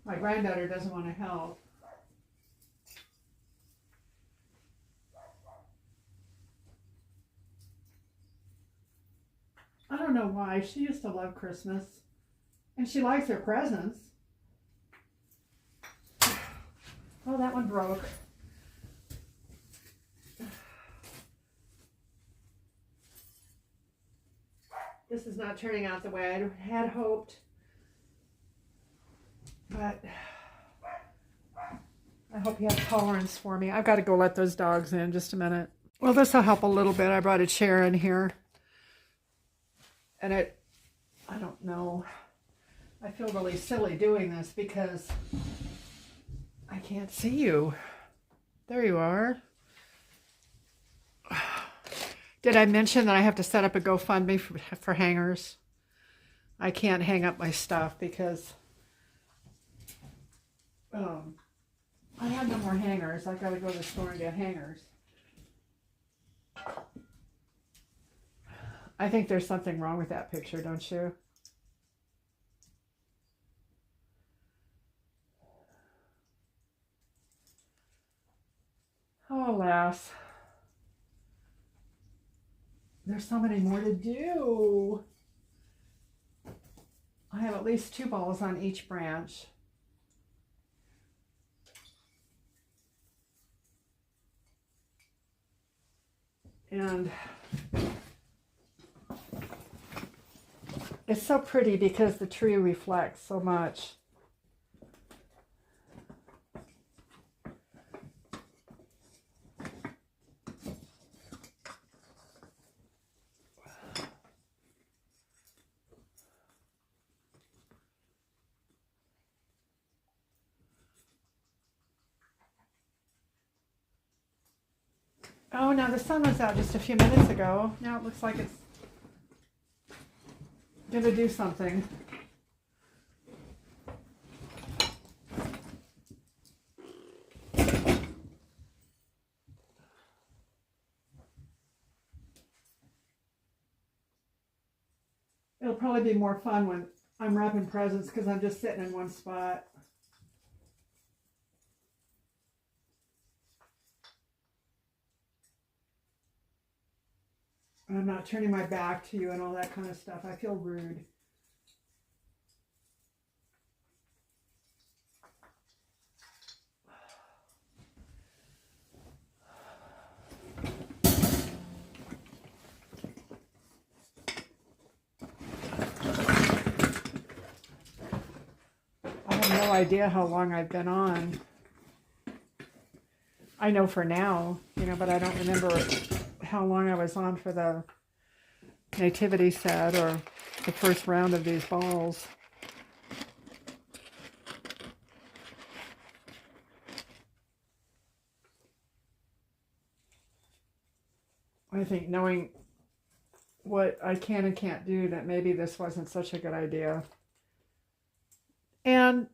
My granddaughter doesn't want to help. I don't know why. She used to love Christmas. And she likes her presents. Oh, that one broke. This is not turning out the way I had hoped. But I hope you have tolerance for me. I've got to go let those dogs in just a minute. Well, this will help a little bit. I brought a chair in here. And I don't know. I feel really silly doing this because I can't see you. There you are. Did I mention that I have to set up a GoFundMe for hangers? I can't hang up my stuff because I have no more hangers. I've got to go to the store and get hangers. I think there's something wrong with that picture, don't you? Oh, alas. There's so many more to do. I have at least 2 balls on each branch. And it's so pretty because the tree reflects so much. Oh, now the sun was out just a few minutes ago. Now it looks like it's going to do something. It'll probably be more fun when I'm wrapping presents because I'm just sitting in one spot. And I'm not turning my back to you and all that kind of stuff. I feel rude. I have no idea how long I've been on. I know for now, you know, but I don't remember how long I was on for the Nativity set or the first round of these balls. I think knowing what I can and can't do, that maybe this wasn't such a good idea. And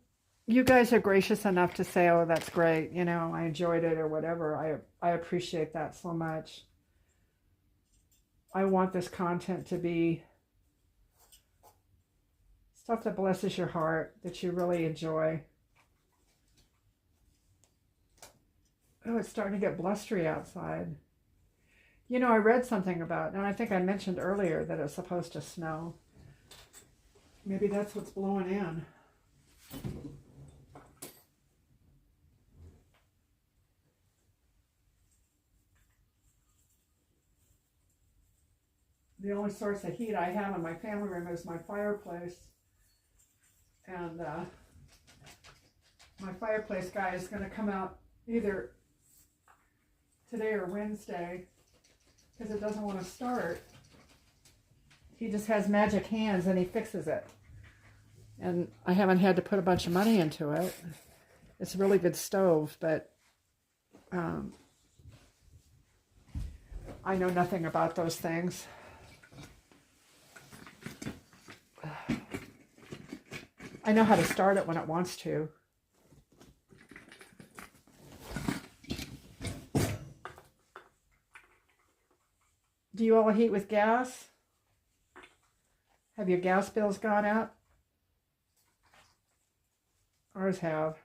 you guys are gracious enough to say, oh, that's great, you know, I enjoyed it or whatever. I appreciate that so much. I want this content to be stuff that blesses your heart, that you really enjoy. Oh, it's starting to get blustery outside. You know, I read something about, and I think I mentioned earlier that it's supposed to snow. Maybe that's what's blowing in. The only source of heat I have in my family room is my fireplace. And my fireplace guy is going to come out either today or Wednesday because it doesn't want to start. He just has magic hands and he fixes it. And I haven't had to put a bunch of money into it. It's a really good stove, but I know nothing about those things. I know how to start it when it wants to. Do you all heat with gas? Have your gas bills gone up? Ours have.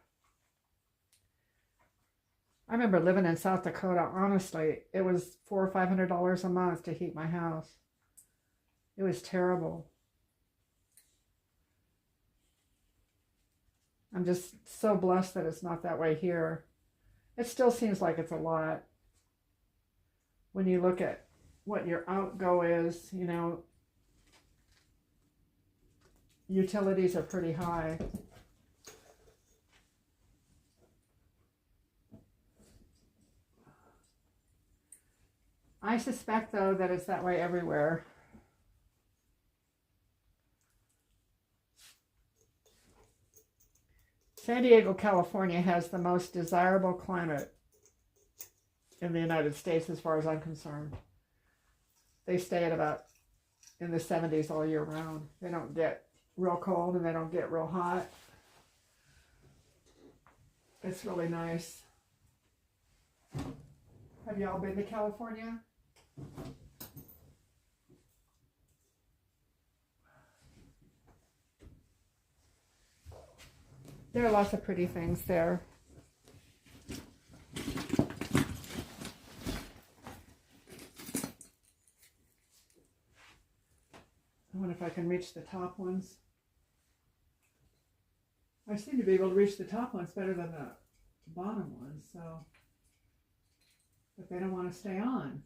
I remember living in South Dakota. Honestly, it was $400 or $500 a month to heat my house. It was terrible. I'm just so blessed that it's not that way here. It still seems like it's a lot when you look at what your outgo is, you know. Utilities are pretty high. I suspect, though, that it's that way everywhere. San Diego, California has the most desirable climate in the United States as far as I'm concerned. They stay at about in the 70s all year round. They don't get real cold and they don't get real hot. It's really nice. Have y'all been to California? There are lots of pretty things there. I wonder if I can reach the top ones. I seem to be able to reach the top ones better than the bottom ones, so. But they don't want to stay on.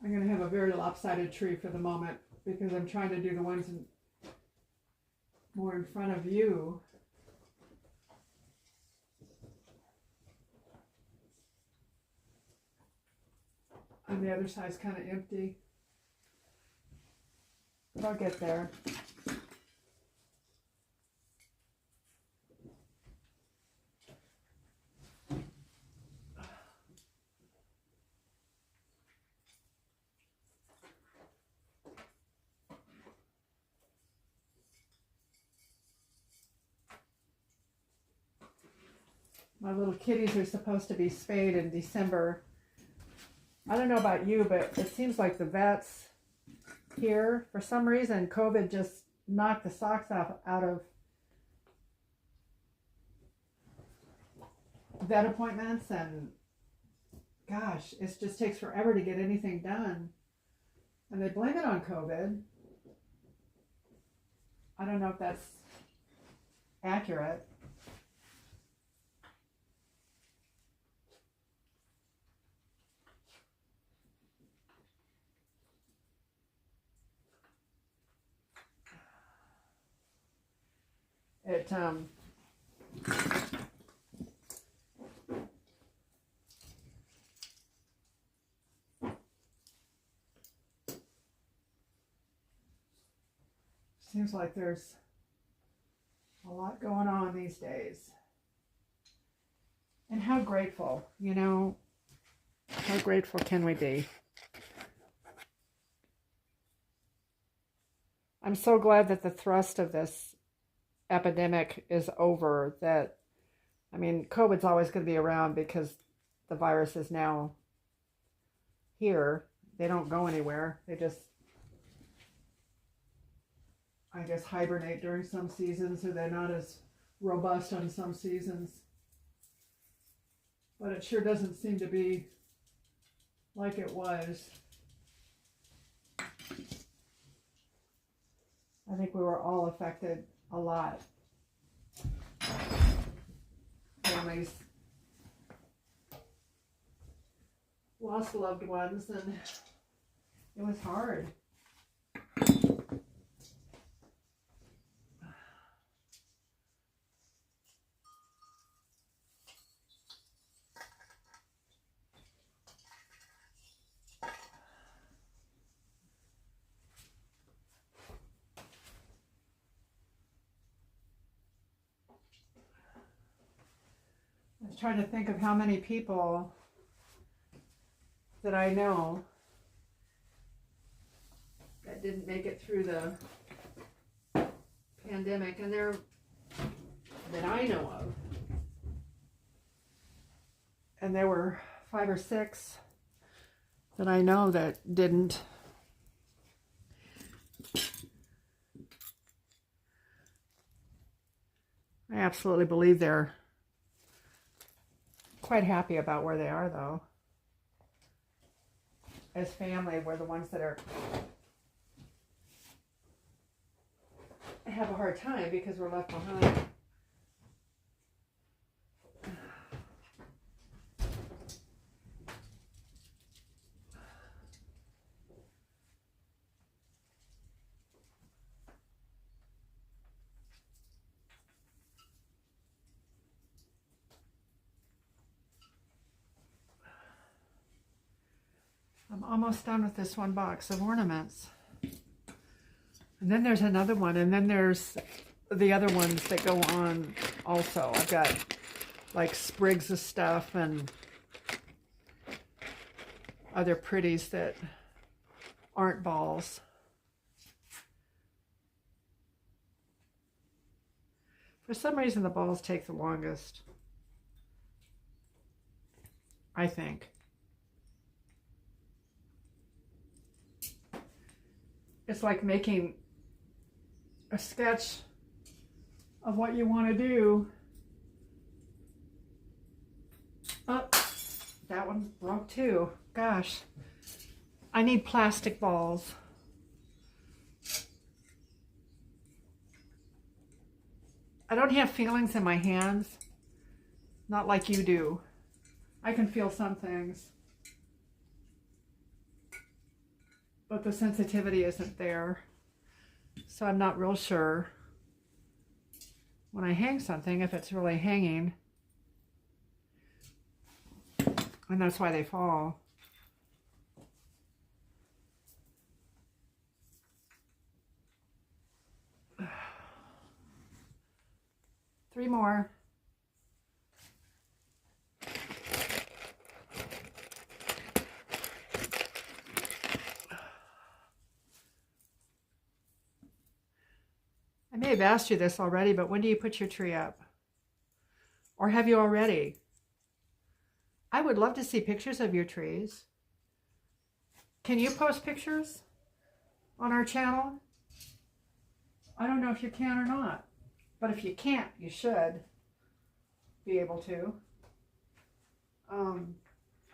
I'm going to have a very lopsided tree for the moment because I'm trying to do the ones more in front of you. And the other side's kind of empty. But I'll get there. My little kitties are supposed to be spayed in December. I don't know about you, but it seems like the vets here, for some reason, COVID just knocked the socks out of vet appointments, and gosh, it just takes forever to get anything done. And they blame it on COVID. I don't know if that's accurate. It seems like there's a lot going on these days. And how grateful, you know, how grateful can we be? I'm so glad that the thrust of this epidemic is over. That, I mean, COVID's always going to be around because the virus is now here. They don't go anywhere. They just, I guess, hibernate during some seasons, or they're not as robust on some seasons. But it sure doesn't seem to be like it was. I think we were all affected a lot. Families lost loved ones, and it was hard. I was trying to think of how many people that I know that didn't make it through the pandemic, and there that I know of. And there were 5 or 6 that I know that didn't. I absolutely believe they're quite happy about where they are, though. As family, we're the ones that have a hard time because we're left behind. I'm almost done with this one box of ornaments. And then there's another one, and then there's the other ones that go on also. I've got like sprigs of stuff and other pretties that aren't balls. For some reason, the balls take the longest, I think. It's like making a sketch of what you want to do. Oh, that one broke too. Gosh, I need plastic balls. I don't have feelings in my hands, not like you do. I can feel some things, but the sensitivity isn't there. So I'm not real sure when I hang something if it's really hanging. And that's why they fall. Three more. I may have asked you this already, but when do you put your tree up? Or have you already? I would love to see pictures of your trees. Can you post pictures on our channel? I don't know if you can or not, but if you can't, you should be able to.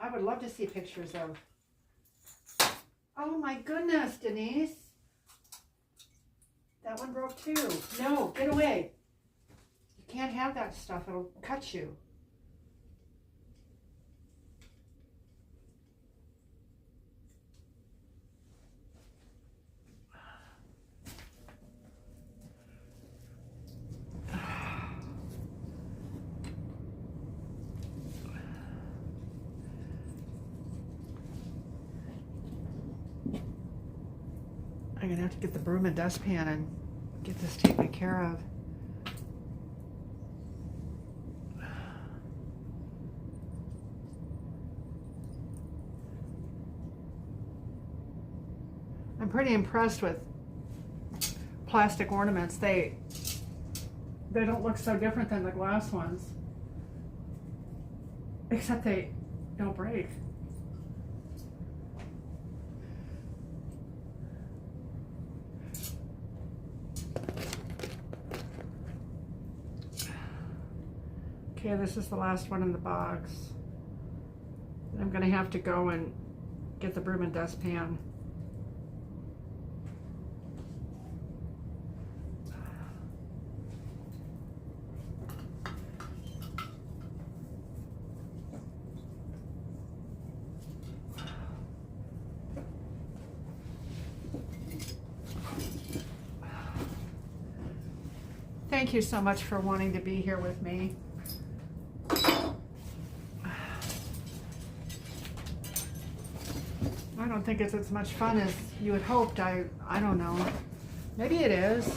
I would love to see pictures of... Oh my goodness, Denise. That one broke too. No, get away. You can't have that stuff. It'll cut you. I'm gonna have to get the broom and dustpan and get this taken care of. I'm pretty impressed with plastic ornaments. They don't look so different than the glass ones, except they don't break. Okay, this is the last one in the box. I'm gonna have to go and get the broom and dustpan. Thank you so much for wanting to be here with me. I don't think it's as much fun as you had hoped. I don't know. Maybe it is.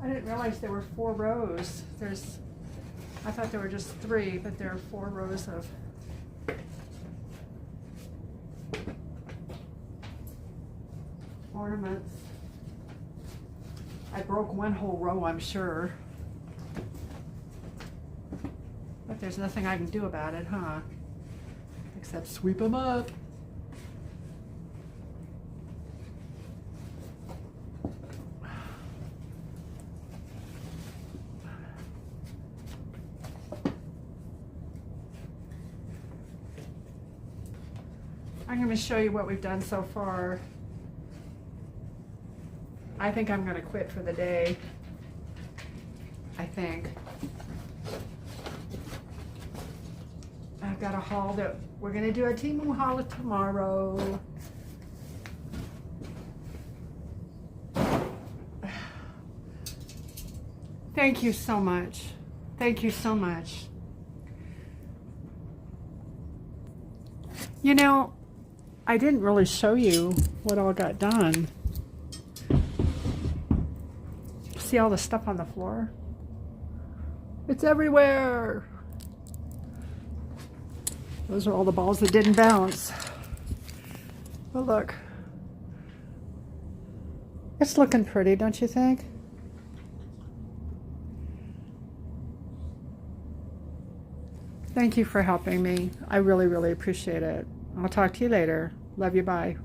I didn't realize there were 4 rows. I thought there were just 3, but there are 4 rows of ornaments. I broke one whole row, I'm sure. But there's nothing I can do about it, huh? Except sweep them up. I'm going to show you what we've done so far. I think I'm going to quit for the day. I think. I've got a haul that we're going to do a Temu haul tomorrow. Thank you so much. Thank you so much. You know, I didn't really show you what all got done. See all the stuff on the floor? It's everywhere. Those are all the balls that didn't bounce. But look. It's looking pretty, don't you think? Thank you for helping me. I really, really appreciate it. I'll talk to you later. Love you. Bye.